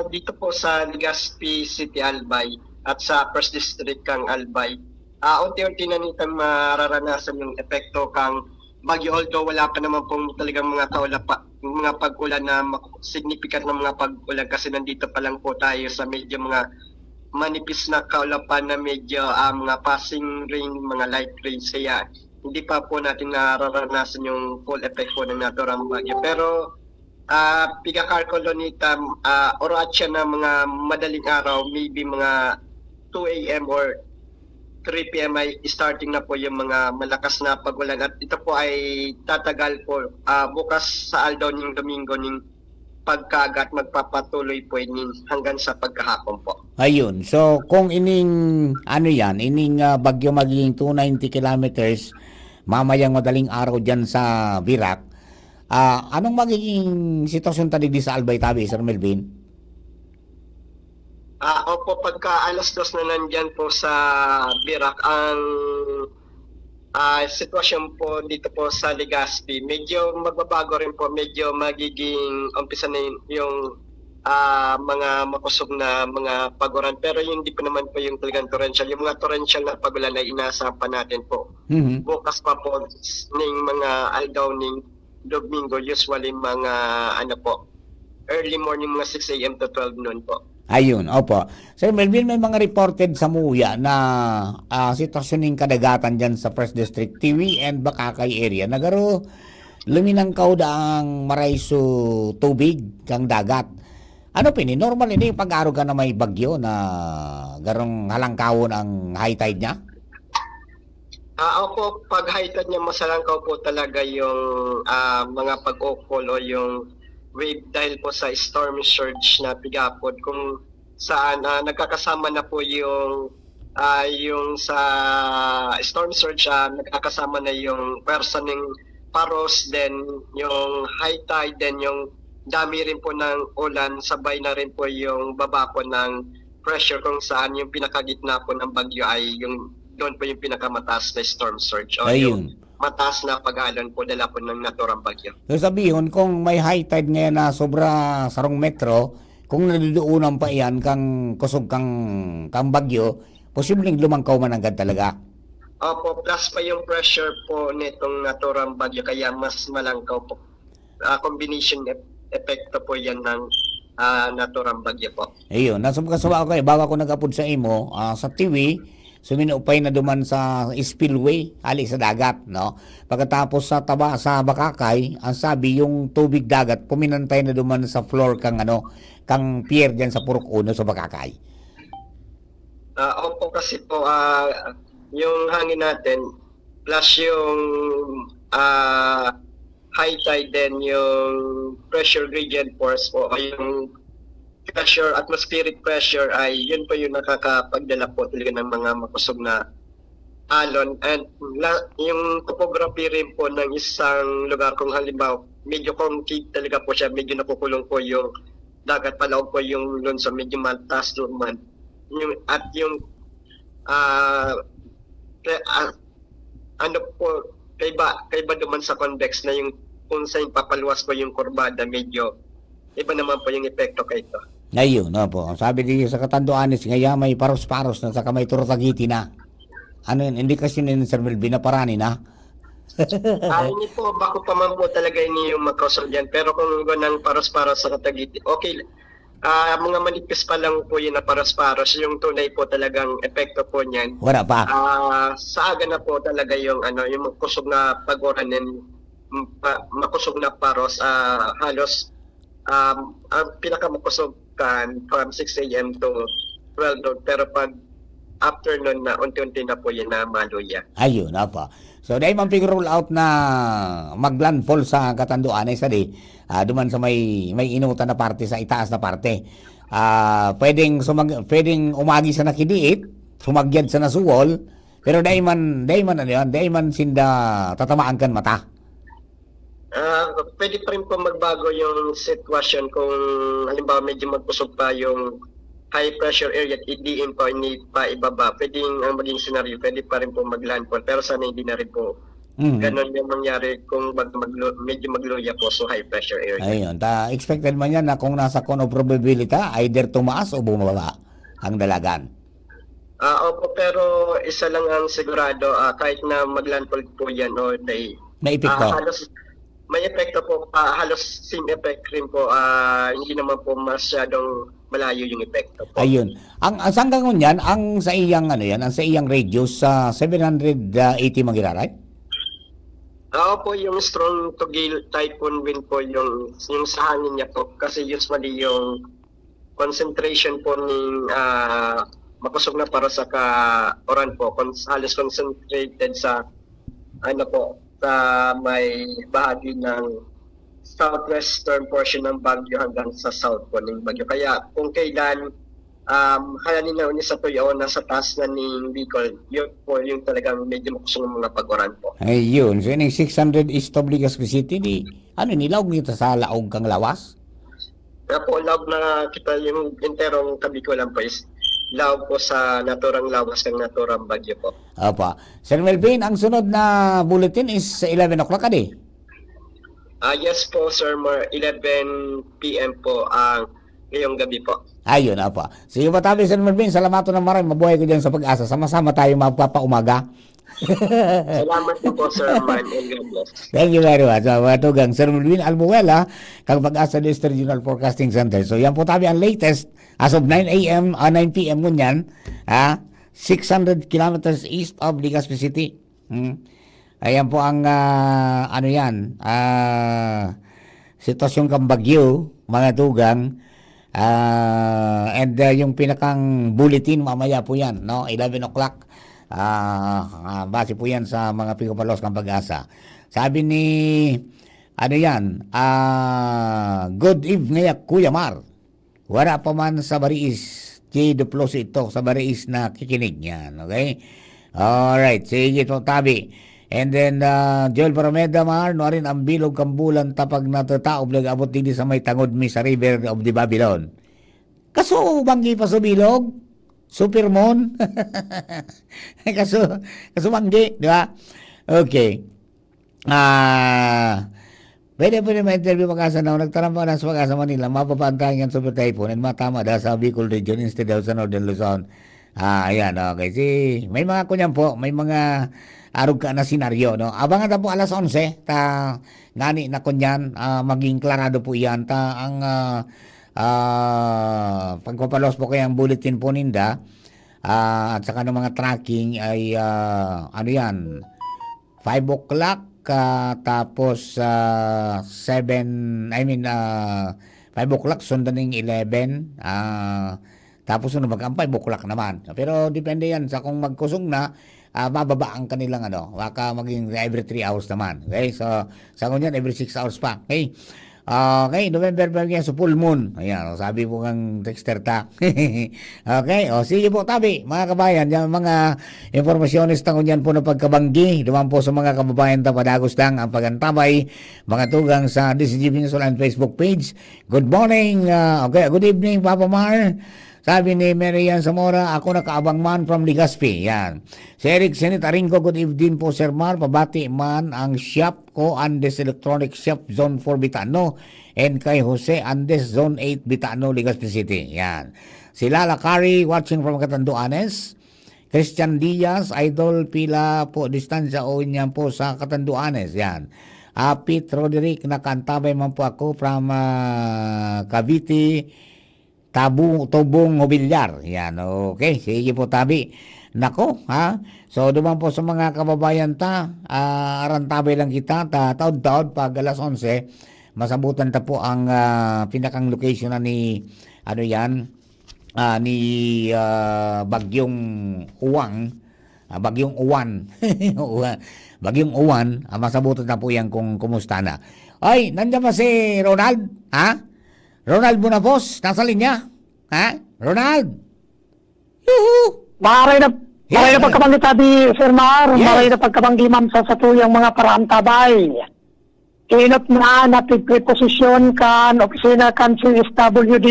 dito po sa Legazpi City, Albay, at sa First District kang Albay, unti-unti na nitang mararanasan yung epekto kang bagyo, although wala pa naman pong talagang mga pag-ulan na significant na mga pag-ulan, kasi nandito pa lang po tayo sa medyo mga manipis na kaulapan na medyo mga passing rain, mga light rains, kaya hindi pa po natin nararanasan yung full effect po ng naturang bagyo. Pero pigakarkolo nita Orachan na mga madaling araw, maybe mga 2 a.m. or 3 p.m. ay starting na po yung mga malakas na pagulan, at ito po ay tatagal po bukas sa aldaw ng Domingo ng pagkagat magpapatuloy po ini hanggang sa pagkahapon po. Ayun. So, kung ining bagyo magiging 290 kilometers, mamayang madaling araw dyan sa Virac, anong magiging sitwasyon tadi di sa Albay Tabi, Sir Melvin? Opo, pagka alas 2 na nandyan po sa Virac, ang sitwasyon po dito po sa Legazpi, medyo magbabago rin po, medyo magiging umpisa na yung mga makusog na mga paguran, pero hindi po naman po yung talagang torrential. Yung mga torrential na pagulan ay inaasahan pa natin po. Bukas pa po ng mga aldaw ng Domingo, usually mga early morning, mga 6 a.m. to 12 noon po. Ayun, opo. Sir Melvin, may mga reported sa Muya na sitwasyon ng kadagatan dyan sa First District TV and Bakakay area. Nagaro luminangkaw daang marayso tubig kang dagat. Ano pini? Normal ini pag-aro ka na may bagyo na garong halangkawon ang high tide niya? Opo, pag high tide niya, masalangkaw po talaga yung mga pag-ukol o yung wave dahil po sa storm surge na pigapod kung saan nagkakasama na po yung sa storm surge, nagkakasama na yung person ng paros, then yung high tide, then yung dami rin po ng ulan, sabay na rin po yung baba po ng pressure kung saan yung pinakagitna po ng bagyo ay yung doon po yung pinakamataas na storm surge o yung mataas na pag-alon po dala po ng naturang bagyo. So sabihin, kung may high tide ngayon na sobra sarong metro, kung naduduunan pa iyan kang kusog kang bagyo, posibleng lumangkaw man agad talaga. Opo, plus pa yung pressure po nitong naturang bagyo, kaya mas malangkaw po. Combination epekto po yan ng naturang bagyo po. Ayun, nasubkasuwa ako bago ako nag-upload sa imo sa TV, suminupay na duman sa spillway, ali sa dagat, no? Pagkatapos sa Bakakay, ang sabi yung tubig dagat puminantay na duman sa floor kang kang pier diyan sa Purok 1 sa Bakakay. Opo, kasi po yung hangin natin plus yung high tide, then yung pressure gradient force po ay yung pressure, atmospheric pressure, ay yun po yung nakakapagdala po talaga ng mga makusog na alon. And yung topography rin po ng isang lugar, kung halimbawa medyo concave talaga po siya, medyo nakukulong po yung dagat, palaog po yung lungsod, medyo mataas naman. At yung kaiba naman sa convex na yung kung saan papaluwas po yung kurbada, medyo iba naman po yung epekto kay ito. Ayun, po. Sabi dito sa Katanduanes, ngaya may paros-paros na sa kamay turutagiti na. Ano yun, indikasyon ni Sir Melvin na parani na? Hindi po, bako pa man po talaga ini yung makosol dyan. Pero kung ganang paros-paros sa Katagiti, okay. Mga manipis pa lang po yun na paros-paros. Yung tunay po talagang epekto po niyan. Wala pa. Sa aga na po talaga yung yung makusog na pagoran and makusog na paros, halos ang pinakamakusog kan from 6 a.m. to 12 noon, pero pag afternoon na unti-unti na po yan na maluya. Ayun, apa. So dahil man roll out na maglandfall sa Katanduanes duman sa may inutan na parte sa itaas na parte. Pwedeng umagi sa nakidiit, sumagyad sa nasuwol, pero dahil man sinda tatamaan kan mata. Pwede pa rin po magbago yung sitwasyon kung halimbawa medyo magpusog pa yung high pressure area at hindi pa ibaba. Pwede ang maging scenario, pwede pa rin po maglandfall, pero sana hindi na rin po ganon yung mangyari kung medyo magluya po sa high pressure area. Ayun, expected man yan na kung nasa cone of probability, either tumaas o bumaba ang dalagan. Opo, pero isa lang ang sigurado, kahit na maglandfall po yan o may epekto. May epekto po, halos same effect rin po, hindi naman po masyadong malayo yung epekto po. Ayun. Ang hanggang ngunyan, ang sa iyang radius sa 780 magiraray? Po, yung strong to gale typhoon wind po yung sa hangin niya po, kasi usually yung concentration po ng makusog na para sa oran po, halos concentrated sa sa may bahagi ng southwestern portion ng Baguio hanggang sa south po ng Baguio. Kaya kung kailan halanin na ulit sa tuyo o nasa taas na ni Bicol, yun po yung talagang medyo makusong mga pagoran po. Ayun, so yung 600 East of Legazpi City, nilaog nito sa laog kang lawas? Kaya po, love na kita yung enterong Kabikulan po is love po sa naturang lawas ng naturang Baguio po. Opo. Sir Melvin, ang sunod na bulletin is 11 o'clock adi? Yes po, Sir Mar. 11 p.m. po ngayong gabi po. Ayun, opo. Sige po tabi, Sir Melvin. Salamat na maraming. Mabuhay ko dyan sa pag-asa. Sama-sama tayo magpapaumaga. Salamat po, Sir Man, and God bless. Thank you very much. So, matugang Sir Melvin Almuela, kang pag-asa ng Regional Forecasting Center. So, yan po tabi ang latest as of 9 a.m. 9 p.m. ngunyan, 600 kilometers east of Legazpi City. Ayan po ang, sitwasyon kang Bagyo, mga tugang, and yung pinakang bulletin, mamaya po yan, no? 11 o'clock. Base po yan sa mga pigupalos ng pag-asa. Sabi ni good evening Kuya Mar, wala pa man sa Bariis Duplos ito sa Bariis na kikinig yan, okay? Alright, sige to tabi. And then Joel Parameda Mar, no rin ang bilog kambulan tapag natataob nag-abot din sa may tangod mi sa River of the Babylon. Kaso banggi pa sa bilog Supermoon. kaso manggi, di ba? Okay. Pwede ma-interview Pag-asa na nagtanong pa na sa Pag-asa Manila, mapapantahan yung super typhoon and matama dahil sa Bicol region instead of sa Northern Luzon. Ayan, okay. May mga kunyan po, may mga arog ka na senaryo, no? Abangan na po alas 11, ngani na kunyan, maging klarado po yan, ang pagpapalos po kaya ang bulletin po ninda, at saka ng mga tracking ay 5 o'clock, tapos 5 o'clock sundan ng 11, tapos mag 5 o'clock naman. Pero depende yan sa kung magkusong na, mababa ang kanilang baka maging every 3 hours naman. Okay, so sa kunyan every 6 hours pa. Okay. Okay, November pa yan sa full moon. Ayan, sabi po ng texter ta. Okay, sige po tabi, mga kabayan, yung mga informasyonis tangon yan po na pagkabanggi, duman po sa mga kababayan ta padagos lang ang pagantabay, mga tugang sa DCGP News Online Facebook page. Good morning, okay, good evening Papa Mar. Sabi ni Marian Zamora, ako nakaabang man from Legazpi. Yan. Si Eric Senitaringo, good evening po Sir Mar. Pabati man ang shop ko, Andes Electronic Shop, Zone 4 Bitano. And kay Jose Andes, Zone 8 Bitano, Legazpi City. Yan. Si Lala Kari, watching from Catanduanes. Christian Diaz, idol pila po, distansya o niyan po sa Catanduanes. Yan. Pete Roderick, nakantabay man po ako from Cavite, Tubong Mobilyar. Yan, okay. Sige po tabi. Nako, So, duman po sa mga kababayan arantabay lang kita, taod-taod pag alas 11, masabutan ta po ang pinakang location na ni, ni Bagyong Uwang, Bagyong Uwan. Bagyong Uwan, masabutan na po yan kung kumusta na. Ay, nandiyan ba si Ronald? Ronald Bonapos, nasa linya? Ronald? Yuhu! Maray na pagkabanggit sabi, Sir Mar, maray na pagkabanggi ma'am sa tuyang mga parantabay. Inot na preposisyon kan, opisina kan CSWD,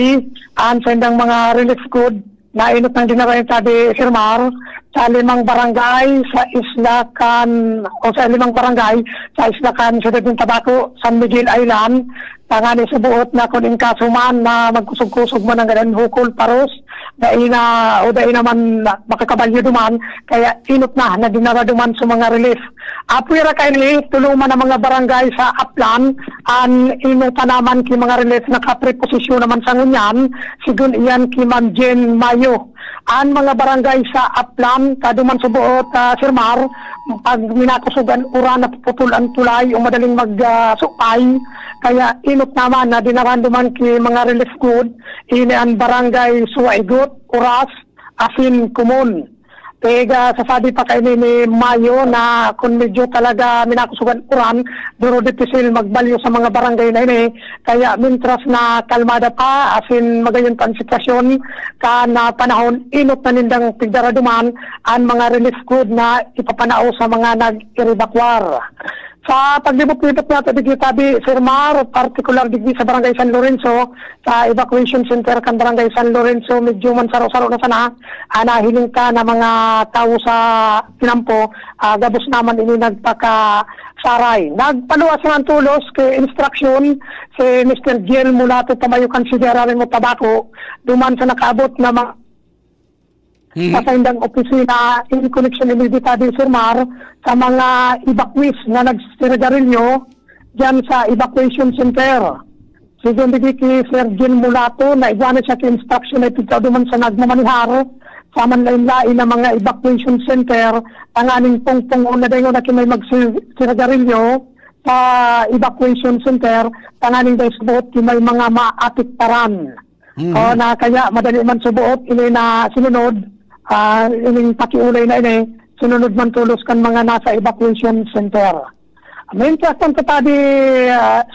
ang sendang mga relief good, na inot ng dinarayan sabi, Sir Mar, sa 5 barangay sa isla kan, o sa 5 barangay sa isla kan Ciudad ng Tabaco, San Miguel Island, tangani sa buot na kung inkasuman na magkusog-kusog mo ng ganun hukol paros, dahil naman makakabalyo duman, kaya inot na dinara duman sa mga relief. Apwira kaili, tulungan ng mga barangay sa Aplan, an inuta naman ki mga relief na kapreposisyon naman sa ngunyan, sigun iyan ki Ma'am Jen Mayo. An mga barangay sa Aplan, kaduman sa buot, Sir Mar, pag minakusugan uran na pupulan tulay o madaling magsukay, kaya inot naman na dinaranduman ki mga relief good, ini ang barangay Suwaigot, Uras, Asin, Kumun. Kaya sasabi pa kayo ni Mayo na kung medyo talaga minakusugan uran, duro ditisil magbalyo sa mga barangay na ini. Kaya mintras na kalmada pa, asin magayon pa ang sitwasyon, ka na panahon, inot na nindang tigdaraduman ang mga relief good na ipapanao sa mga nag-iribakwar. Sa paglibot-libot natin digdi tabi, Sir Mar, particular digdi sa Barangay San Lorenzo, sa evacuation center kan Barangay San Lorenzo, medyo man saro-saro na sana, nahiling ka na mga tao sa tinampo, gabos naman ini nagpaka-saray. Nagpaluwas ng tulos kay instruction si Mr. Jiel Mulato Tamayo Considerarin mo Tabako, duman sa nakaabot na mga sa indang opisina in connection immediately, Sir Mar, sa mga evacuees na nagsiragarilyo dyan sa evacuation center. Sigon digdi ki Sir Jin Mulato na igwana siya ki instruction na ipitaw duman sa nagmamanihar sa manlain-lain na mga evacuation center ang aning pong una dayo na kimay magsiragarilyo sa evacuation center ang aning dayo subuot kimay mga maatiktaran. O na kaya madali man subuot ini na sinunod ining pakiulay na ini, sinunod man tulos kan mga nasa evacuation center. Mientras kan katabi,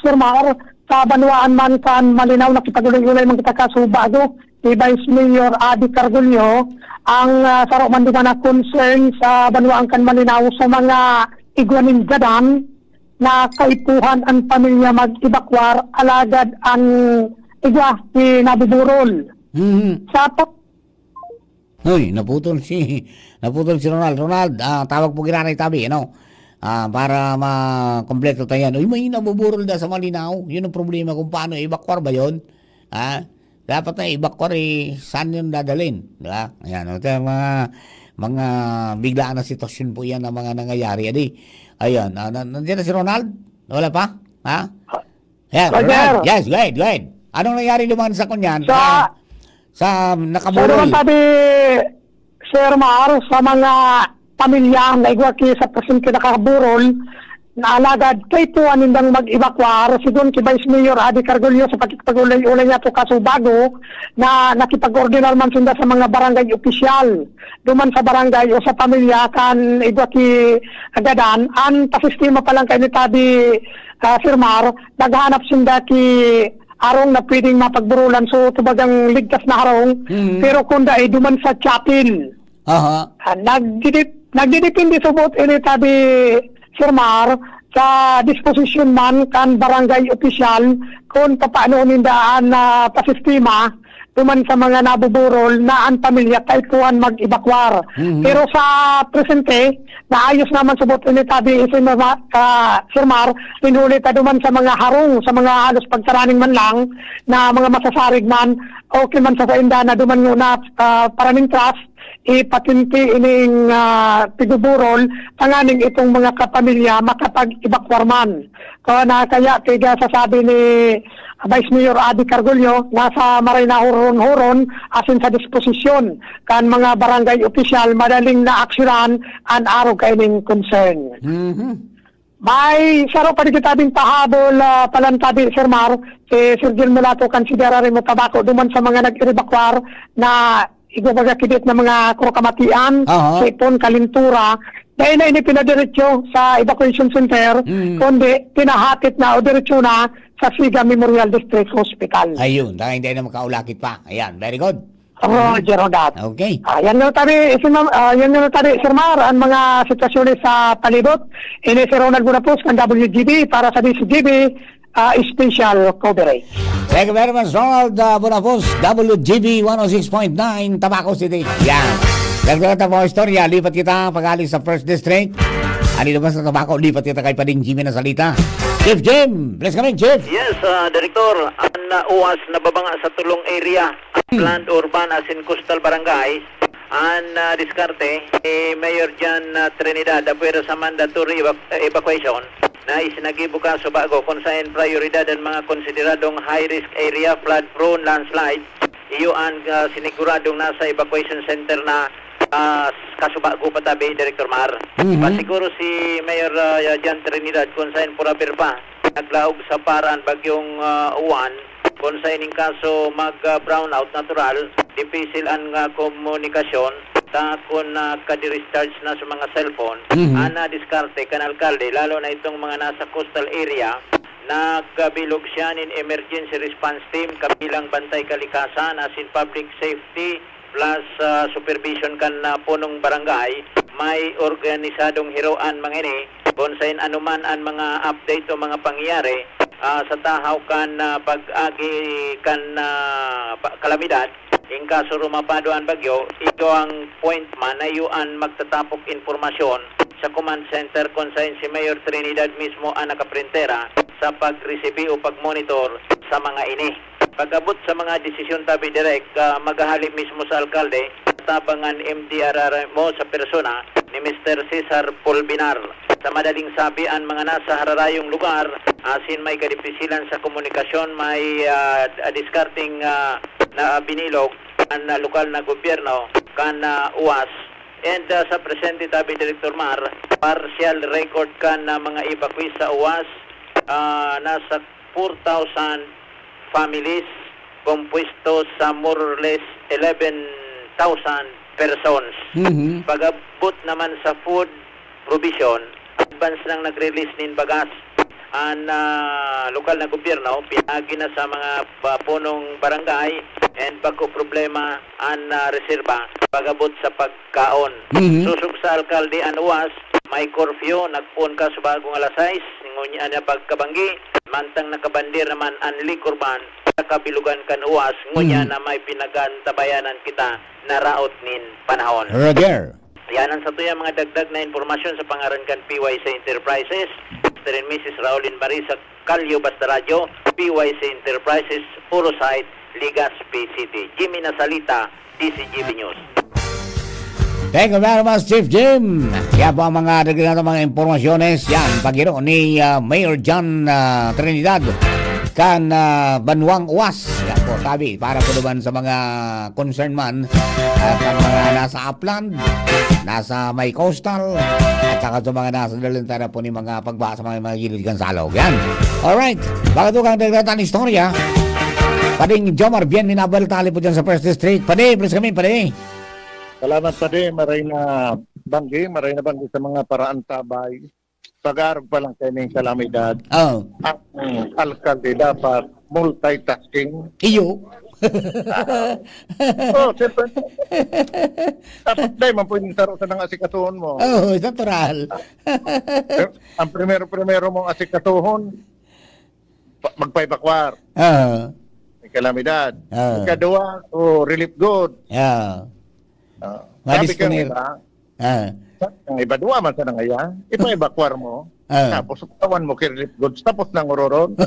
Sir Mar, sa Banwaan man kan malinaw na kitagulay-ulay man kita kasubago, kay Vice Mayor Adi Cargulyo, ang saro man duman na concern sa Banwaan kan malinaw sa mga igwaning gadan na kaipuhan ang pamilya mag-evacuar alagad ang igwa ni nabuburol. Sa Uy, naputol si Ronald. Ronald, tawag po ginanay tabi, ano? Para ma-kompleto tayo yan. Uy, may nabuburol na sa Malinaw. Yun ang problema kung paano evacuar ba yun? Dapat na evacuar saan yun dadalhin? Diba? Ayan, mga biglaan na sitwasyon po yan ang mga nangyayari. Ayan, nandiyan na si Ronald? Wala pa? Ha? Ayan, Ronald. Yes, go ahead. Anong nangyari naman sa kunyan? Sa nakaburol. Sabi, Sir Mar, sa mga pamilya na igwaki sa presinti nakaburol, na alagad kay tuwan nindang mag-evacuar, sigun ki Vice Mayor Adi Cargulyo sa pagkipag-ulay niya to Kasubago, na nakipag-ordinar man sinda sa mga barangay opisyal. Duman sa barangay o sa pamilya kan igwaki agadan, ang pasistema pa lang kay ni Tabi Sir Mar, naghanap sinda ki arong na pwedeng mapagburulan, so tubagang ligtas na arong, pero kung dahil duman sa chapel. Nagdidepende sa bot ini tabi, Sir Mar, sa disposition man kan barangay opisyal kung paano nindaan na pasistema duman sa mga nabuburol na ang pamilya kahit kuhan mag-evacuar. Pero sa presente, naayos naman sa bot ini tabi, Sir Mar, pinulit duman sa mga harong, sa mga halos pagtaraning man lang, na mga masasarig man, okay man sa kainda na duman na paraning trust, ipatinti ining piguburol, panganing itong mga kapamilya makapag-evacuar man. Kaya kaya sasabi ni Vice Mayor Adi Cargulyo, nasa Marinahon-Huron asin sa disposisyon kan mga barangay opisyal madaling na aksyonan ang araw kaining concern. May saro pa rin kitabing pahabol palantabi, Sir Mar, si Sir Gil Mulato Considerarin mo Tabako duman sa mga nag-evacuar na igubagakidit na mga krokamatian, sipon, kalintura, dahil na ini pinadiretso sa evacuation center, kundi pinahatit na o diretso na sa Siga Memorial District Hospital. Ayun, dahil hindi na makaulakit pa. Ayan, very good. Roger that. Okay. Yan na tabi, Sir Mar, ang mga sitwasyon sa palibot. Ini si Ronald Bunapos ng WGB para sa DCGB special coverage. Thank you very much, Ronald Bunapos, WGB 106.9, Tabaco City. Yan. Dagdagan po ang istorya, lipat kita pag-alis sa First District. Ani naman sa Tabaco, lipat kita kay Pading Jimmy na salita. Chief Jim, please come in, Chief. Yes, Director, ang uwas na babanga sa tulong area, planned urban as in coastal barangay, ang diskarte, Mayor John Trinidad, apuero sa mandatory evacuation, na isinagibuka sa bago kung saan prioridad ang mga konsideradong high-risk area, flood-prone, landslide, iyo ang siniguradong nasa evacuation center na Kasubago patabi, Director Mar. Pasiguro si Mayor John Trinidad kung saan purabir pa naglaog sa paraan bagyong uwan kung saan in kaso mag-brownout natural, dipisil ang komunikasyon sa kung kadi-recharge na sa mga cellphone, ana diskarte kan alkalde, lalo na itong mga nasa coastal area, nagkabilog siya in emergency response team kabilang bantay kalikasan as in public safety plus supervision kan punong barangay. May organisadong hiroan mga ini kung sa anuman ang mga update o mga pangyayari sa tahaw kan pag-agi kan kalamidad. In kaso rumapado ang bagyo, ito ang point man na yuan magtatapok informasyon sa command center kung saan si Mayor Trinidad mismo ang nakaprintera sa pag-resibi o pag-monitor sa mga ini. Pag-abot sa mga desisyon tabi direct, maghahalip mismo sa alkalde, tabangan MDRR mo sa persona ni Mr. Cesar Polbinar. Sa madaling sabi, ang mga nasa hararayong lugar, asin may kadipisilan sa komunikasyon, may discarding na binilog ang lokal na gobyerno kan UAS. And sa presente tabi Director Mar, partial record kan na mga evacuees sa UAS, nasa 4,000 families compuesto sa more or less 11,000 persons. Pag-abot naman sa food provision, advance nang nag-release nin bagas ang lokal na gobyerno, pinagi na sa mga punong barangay and pagko problema ang reserba pag-abot sa pagkaon. Susog sa alkalde ang UAS, may curfew, nagpun ka sa bagong alas 6, ngunya na pagkabanggi, mantang nakabandir naman ang liquor ban, kabilugan kan UAS, ngunya na may pinagantabayanan kita na raot nin panahon. Roger. Yan ang sa tuya mga dagdag na informasyon sa pangaran kan PYC Enterprises, Mr. and Mrs. Raulin Marisa Calio Bastarradyo, PYC Enterprises, Puro Site, Legazpi City. Jimmy Nasalita, DCGB News. Thank you very much, Chief Jim. Yan po ang mga dagdag na mga informasyones. Yan, pagiro ni Mayor John Trinidad kan Banwang UAS. Yan po, sabi, para po naman sa mga concern man at ang mga nasa upland, nasa may coastal, at saka sa mga nasa dalintara po ni mga pagbasa sa mga gilid kan salog. Yan. Alright, baka ito kang dagdatan istorya. Pading Jomar, bien minabal tali po dyan sa First District. Pade, please kami, pade. Salamat Pade, maray na banggi sa mga paraan tabay. Pag-aarap pa lang kayo ng kalamidad. Oh. Ang alkalde dapat multitasking. Iyo. Siyempre. Dapat tayo mapunin taro sa nang asikatuhon mo. Oh, natural. Ang primero mong asikatuhon, magpaibakwar. May kalamidad. Ikadua, relief good. Sabi ka nila, ang iba duwa man sa nangaya, ipaibakwar mo, tapos tawan mo kay relief goods, tapos nang uroron.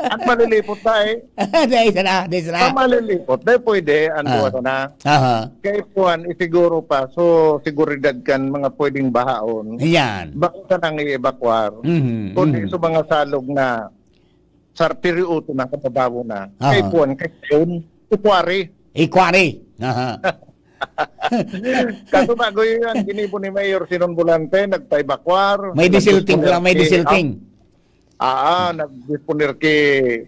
At malilipot tayo. Dahil sana. Ang malilipot, dahil pwede, ang duwa na. Kaya puan, isiguro pa, so siguridad kan mga pwedeng bahaon. Yan. Bakit ka nang i-evacuar? Kundi sa mga salog na sa periuto na kababawo na. Kaya puan, kaya yun, ikwari. Kaso bago yun, ginipo ni Mayor Sinon Volante, nagpaibakwar. May disilting lang, may disilting. Nagdisponir kay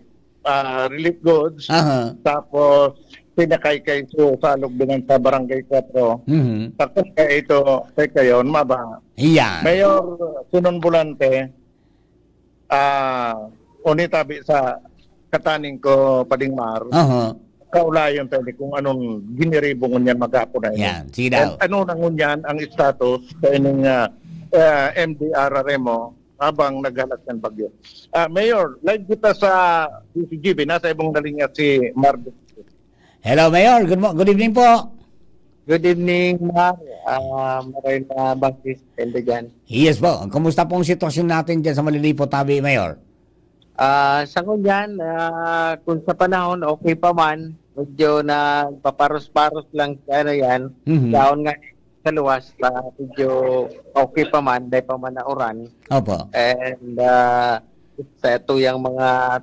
relief goods. Tapos, pinakaykay so salog din sa Barangay 4. Tapos kaya ito, kayo, maba. Iyan. Mayor Sinon Volante, unitabi sa kataning ko, Pading Mar. Kaulayon tayo kung anong giniribong niyan maghapon na ito. Yan, sige daw. Ano nangunyan ang status sa inyong MDRR mo habang naghalat ng bagyo. Mayor, live kita sa DCGB. Nasa ibang nalinga si Marvin. Hello, Mayor. Good evening po. Good evening, Mar. Maray na Bangkis, Pendegan. Yes po. Kumusta pong sitwasyon natin dyan sa Malilipo Tabi, Mayor? Sa kunyan, kung sa panahon, okay pa man. Medyo na paparos-paros lang ano yan. Down nga sa luwas, medyo okay pa man, dahil pa man na uran. Opo. And sa ito yung mga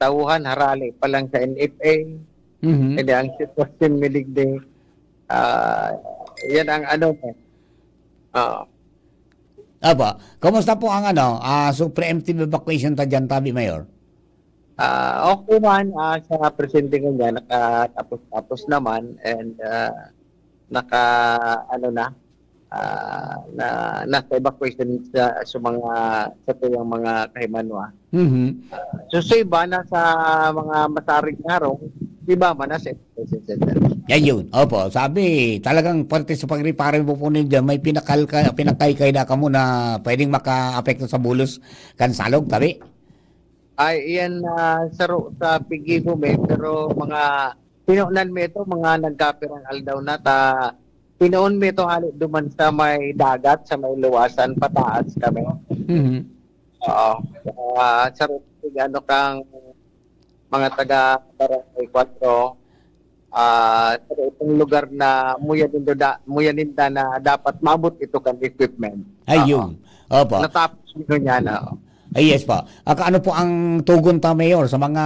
tauhan, harali pa lang sa NFA. And ang sitwasyon miligde, yan ang ano. Opo. Kumusta po ang so preemptive evacuation ta dyan, Tabi, Mayor? Okay man, sa presente ko niya, nakatapos-tapos naman, and na nasa evacuation sa mga sa tuyang mga kahimanwa. So sa iba nasa mga masaring araw, iba man nasa evacuation center. Yan yun. Opo, sabi, talagang parte sa pag-repare mo po ninyo, may pinakay na ka mo na pwedeng maka-apekto sa bulos kan salog, tabi? Ay, iyan sa pigi mo pero mga pinuunan mo ito, mga nagkapirang aldaw na pinuun mo ito halit duman sa may dagat, sa may luwasan, pataas kami. Oo. Sa ano kang mga taga Barangay 4, sa itong lugar na muyaninda na dapat mabot ito kang equipment. Ayun. Opo. Natapos nyo niya na. Ay, yes po. Ano po ang tugon ta, Mayor, sa mga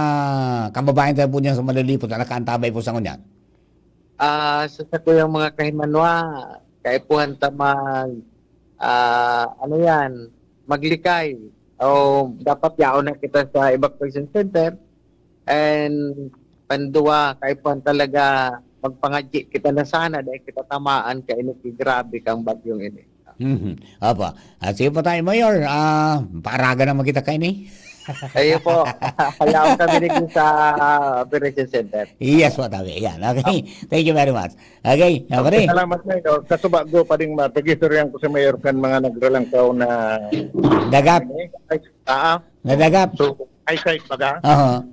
kababayan tayo po niyan sa Malilipot na nakaantabay po sa ngunyan? Sa yung mga kahimanwa, kaipuhan ta maglikay. O dapat yaon na kita sa evacuation center. And pandua, kaipuhan talaga magpangadji kita na sana dahil kita tamaan ka grabe kang bagyong ini. Opo. Sige po tayo, Mayor. Paaraga naman kita kayo ni. Ayun po. Kaya kami rin sa operation center. Yes po, tabi. Yan. Okay. Thank you very much. Okay. Okay. Salamat na ito. Kasubago pa rin mapag-istoryan ko sa mayor kan mga nagralangkaw na dagat. Nadagat. So, eyesight baga. Uh-huh.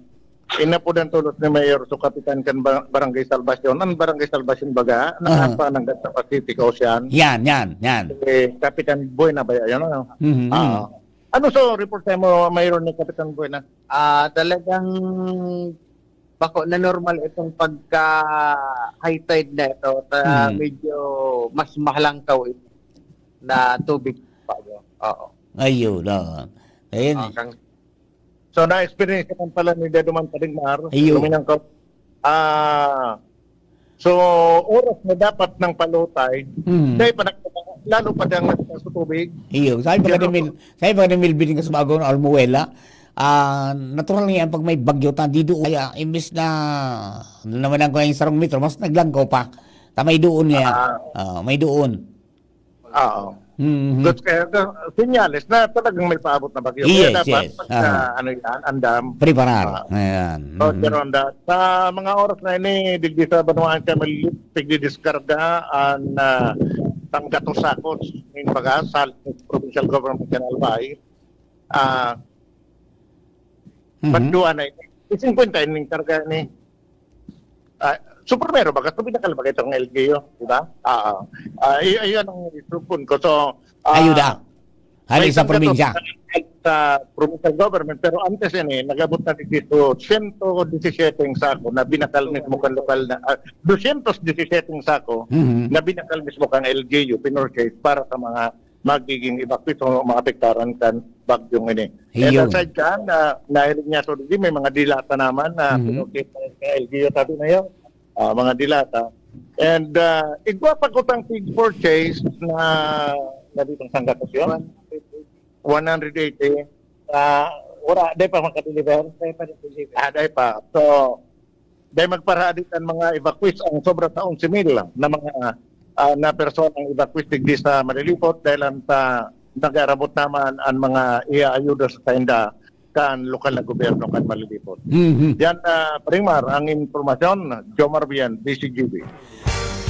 Po dan tulot ni Mayor so kapitan kan Barangay Salvacion. Ang Barangay Salvacion baga, nakapa ng sa Pacific Ocean. Yan. Kapitan Boy na ba yan? Ano so report mo, Mayor ni Kapitan Boy na? Talagang bako na normal itong pagka high tide na ito. Medyo mas mahalangkaw ito na tubig pa. Oo. Ayun. Ayun. So na-experience naman pala ni Deduman Padigmar. Ayun. So oras na dapat ng palutay, dahil pa lalo pa dang sa tubig. Iyo, sabi pa ni Milbin ka sa bagong Almuela, natural nga pag may bagyo di doon kaya imbis na naman ang yung sarong metro, mas naglangkaw pa. May doon nga. May doon. Oo. Good kaya senyales na talagang may paabot na bagyo. Yes, kaya dapat yes. andam. Preparar. Ayan. Pero sa mga oras na ini digdi sa Banuan kami pigdidiskarga ang tanggatosakos ng baga sa provincial government ng Albay. Pagduan na isang kwenta yung karga ni Supermero bagas to pinakalabag itong LGU, di ba? Ayun ang isupon ko. So, ayuda. Hali sa probinsya. Sa provincial government, pero antes yan nagabot na dito 117 sako na binakal mismo kang lokal na 217 sako na binakal mismo kang LGU, pinurchase para sa mga magiging evacuate o maapektaran kan bagyong ini. And aside dyan, nahilig niya so may mga dilata naman na pinurchase ng LGU tabi na yun. Mga dilata. And igwa pagkutang pig purchase na ditong sanggatos yun. 180. Wala, dahil pa makadeliver. Dahil pa. So, dahil magparaditan mga evacuees ang sobra sa 11,000 na mga na personang evacuees digdi sa Malilipot dahil sa nag-arabot naman ang mga iaayuda sa tainda kan lokal na gobyerno kan Malilipot. Yan, Primar, ang informasyon, Jomar Bian, DCGB.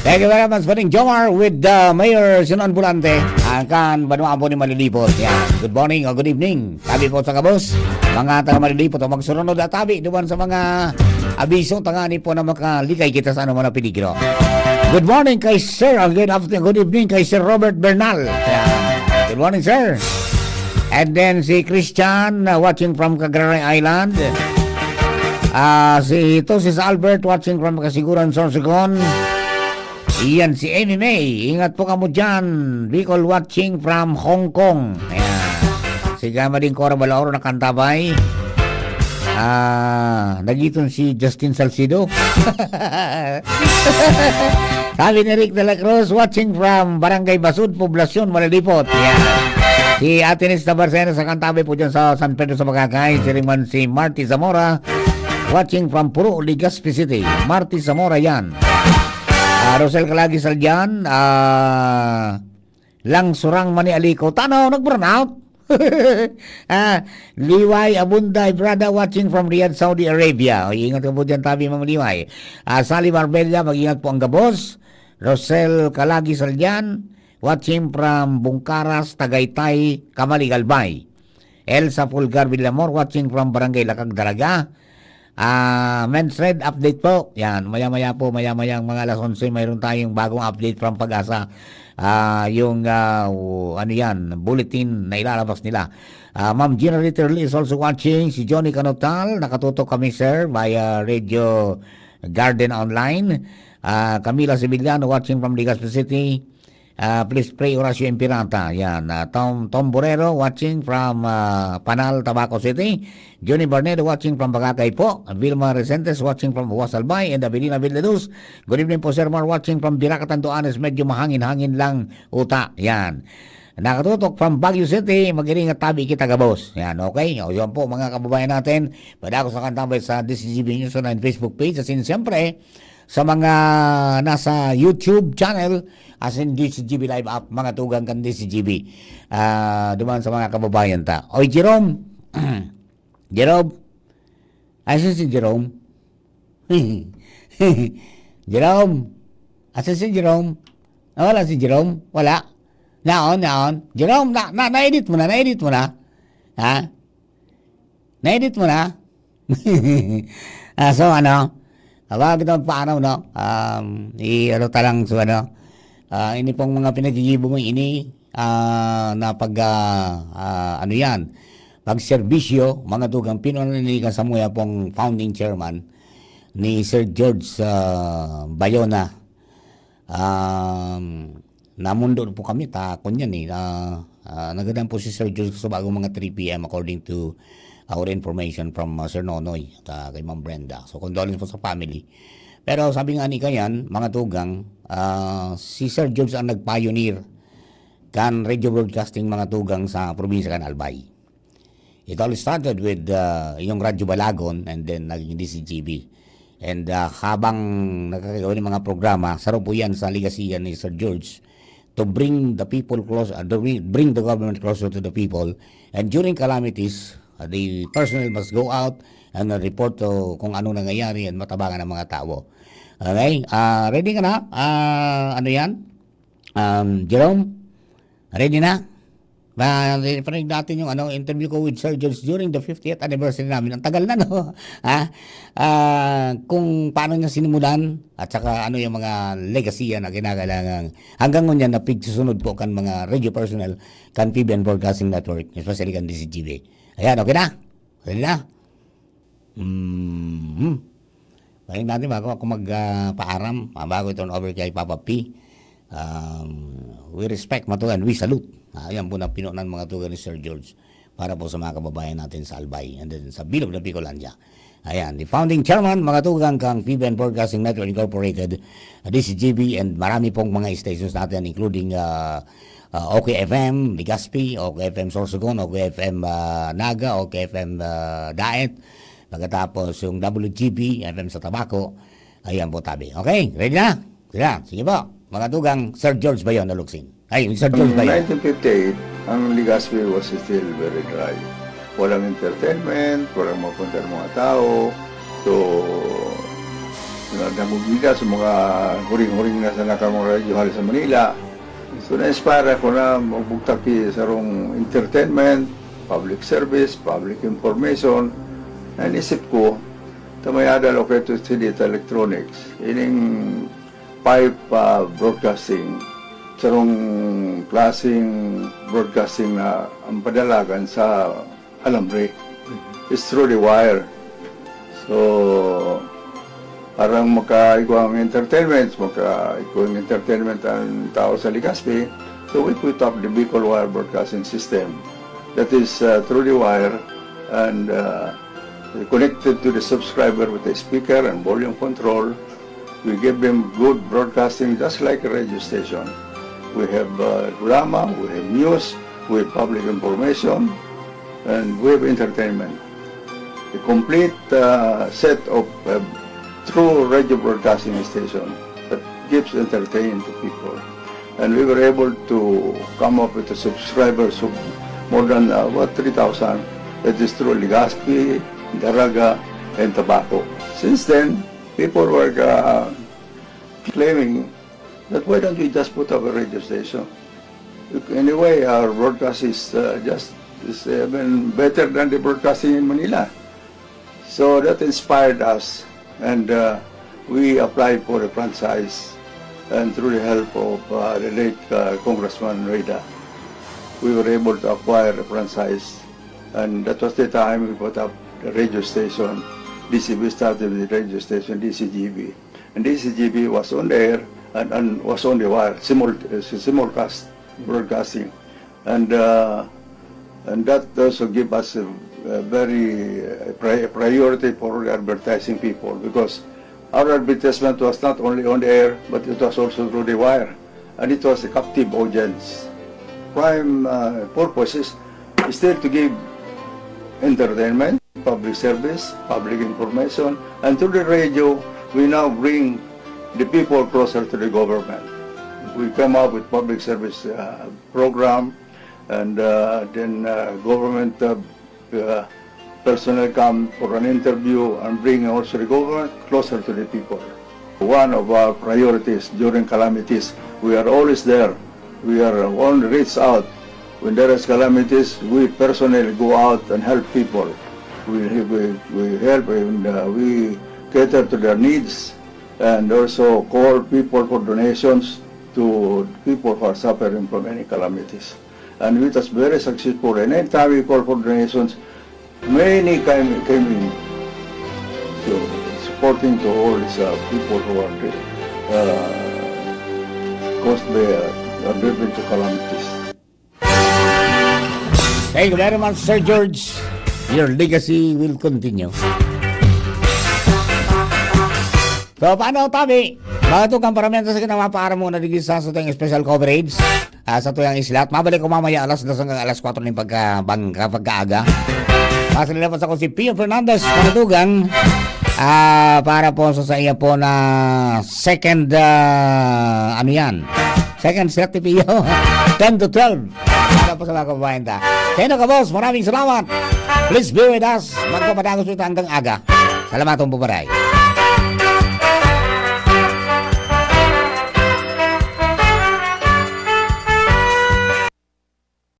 Thank you very much, Paring Jomar with Mayor Sinon Bulante, kan Banuan po ni Malilipot. Yan. Good morning o good evening. Tabi po sa kabos, mga taga Malilipot o magsunod at tabi duman sa mga abiso, tangani po na makalikay kita sa anumang peligro. Good morning kay Sir, good afternoon, good evening kay Sir Robert Bernal. Yan. Good morning, Sir. And then si Christian watching from Cagaray Island. Si Albert watching from Kasiguran, Sorsogon. Iyan si Amy May. Ingat po kamo dyan. Bicol watching from Hong Kong. Ayan. Si Gama din Cora Balaoro na kantabay. Nagiton si Justin Salcido. Sabi ni Rick de la Cruz watching from Barangay Basud, Poblacion, Malilipot. Ayan. Si Atenis Tabarcena sa kantabay po dyan sa San Pedro sa Magakay. Si Marty Zamora watching from Puro, Legazpi City. Marty Zamora yan. Rosel Kalagi Saljan, lang surang mani aliko. Tanaw, nag-burn out. Liway Abunday, brother, watching from Riyadh, Saudi Arabia. O, ingat ka po dyan, tabi, Ma'am Liway. Sally Marbella, mag-ingat po ang gabos. Rosel Kalagi Saljan, watching from Bungkaras, Tagaytay, Kamali, Galbay. Elsa Pulgar Villamor, watching from Barangay Lakag Dalaga. Men's Red update po. Yan, maya-maya ang mga alas 11, mayroon tayong bagong update from Pag-asa. Ano yan, bulletin na ilalabas nila. Ma'am Gina Ritterly is also watching. Si Johnny Canotal, nakatutok kami sir via Radio Garden Online. Camila Sibiliano watching from Legazpi City. Please pray Horacio Impirata. Yan. Tom Borrero watching from Panal, Tabaco City. Johnny Barnedo watching from Bagakay po. Vilma Resentes watching from Huasalbay and Abilina Villadus. Good evening po Sir Mar watching from Biracatan Tuanes. Medyo mahangin-hangin lang uta. Yan. Nakatutok from Baguio City. Mag-iring at tabi kita gabos. Yan, okay? O yan po mga kababayan natin. Pwede ako sa kantambay sa DCGB News Online Facebook page. As in, siyempre, sa mga nasa YouTube channel, as in DCGB Live App, mga tugang kan DCGB. Duman sa mga kababayan ta. Oy, Jerome. Jerome. Asan si Jerome? Jerome. Asan si Jerome? Wala si Jerome? Wala. Naon. Jerome, na-edit mo na. Ha? Na-edit mo na? So, ano? Wag ito paano, no? Ano talang, so, ano? Ini pong mga pinagkikibo mo ini, na pag, ano yan, pagserbisyo, mga tugang pinunanigan sa mga pong founding chairman ni Sir George Bayona. Namundo po kami, takon yan eh. Nagadan po si Sir George sa bagong mga 3 p.m. according to our information from Sir Nonoy at kay Ma'am Brenda. So, condolence po sa family. Pero sabi nga ni Kayan, mga tugang, si Sir George ang nag-pioneer kan radio broadcasting mga tugang sa probinsya kan Albay. It all started with yung Radyo Balagon and then naging DCGB. And habang nakakagawa ng mga programa, saro po yan sa ligasiyan ni Sir George to bring the people close, bring the government closer to the people. And during calamities, the personnel must go out and report to kung ano nangyayari at matabangan ng mga tao. Okay? Ready ka na? Ano yan? Jerome? Ready na? Parinig natin yung interview ko with Sir George during the 50th anniversary namin. Ang tagal na, no? Kung paano niya sinimulan at saka ano yung mga legacy na kinakailangan. Hanggang ngunyan na pigsusunod po kan mga radio personnel kan PBN Broadcasting Network, especially kan DCGB. Ayan, okay na? Ready na? Parinig natin bago ako magpaaram, bago ito over kay Papa P. We respect matugan, we salute. Ayan po na pinunan mga tugan ni Sir George para po sa mga kababayan natin sa Albay and then sa Bilog na Bicolandia. Ayan, the founding chairman, mga tugang kang PBN Broadcasting Network Incorporated, DCGB, and marami pong mga stations natin including OKFM, Legazpi, OKFM Sorsogon, OKFM Naga, OKFM Daet, pagkatapos yung WGB, FM sa Tabaco. Ayan po tabi. Okay, ready na? Sige po. Mga tugang, Sir George Bayon na luksin. Ay, Sir George Bayon. 1958, ang Legazpi was still very dry. Walang entertainment, walang mapunta ng mga tao. So, namugiga sa mga huring-huring na sa nakamang radyo hali sa Manila. So, na-inspire ako na magbugtaki sa rong entertainment, public service, public information. Naisip ko, tamayada located sa Data Electronics. Ining pipe broadcasting, sarong klaseng broadcasting na ang padalagan sa alambre. It's through the wire. So, parang makaigwang entertainment ang tao sa Legazpi. So, we put up the Bicol Wire Broadcasting System. That is through the wire and connected to the subscriber with a speaker and volume control. We give them good broadcasting just like a radio station. We have drama, we have news, we have public information, and we have entertainment. A complete set of true radio broadcasting station that keeps entertaining to people. And we were able to come up with the subscribers of more than 3,000. That is through Legazpi, Daraga, and tobacco. Since then, people were claiming that why don't we just put up a radio station? Anyway, our broadcast is even better than the broadcasting in Manila. So that inspired us, and we applied for a franchise, and through the help of the late Congressman Reda, we were able to acquire a franchise, and that was the time we put up the radio station. We started with the radio station, DCGB, and DCGB was on the air and was on the wire, simulcast broadcasting, and that also gave us a very priority for the advertising people, because our advertisement was not only on the air, but it was also through the wire, and it was a captive audience. Prime purpose is still to give entertainment, public service, public information, and through the radio, we now bring the people closer to the government. We come up with public service program, and then government personnel come for an interview and bring also the government closer to the people. One of our priorities during calamities, we are always there. We are on the reach out. When there is calamities, we personally go out and help people. We help and we cater to their needs, and also call people for donations to people who are suffering from any calamities. And it was very successful. And anytime we call for donations, many came in to supporting to all these people who are caused by driven to calamities. Thank you very much, Sir George. Your legacy will continue. So, paano, Tabi? Bakit ito kang paramento sa kinamapaaram mo na digis sa itong special coverage sa tuyang islat? Mabalik ko mamaya alas 2 hanggang alas 4 ng pagkaaga. Kasi nilabas ako si Pio Fernandez Panatugang para po sa iya po na second, second set ni Pio, 10 to 12. Para po sa mga kababayan ta. Kaya ka, boss, maraming salamat. Please be with us. Magpapadagos ito hanggang aga. Salamat po, Baray.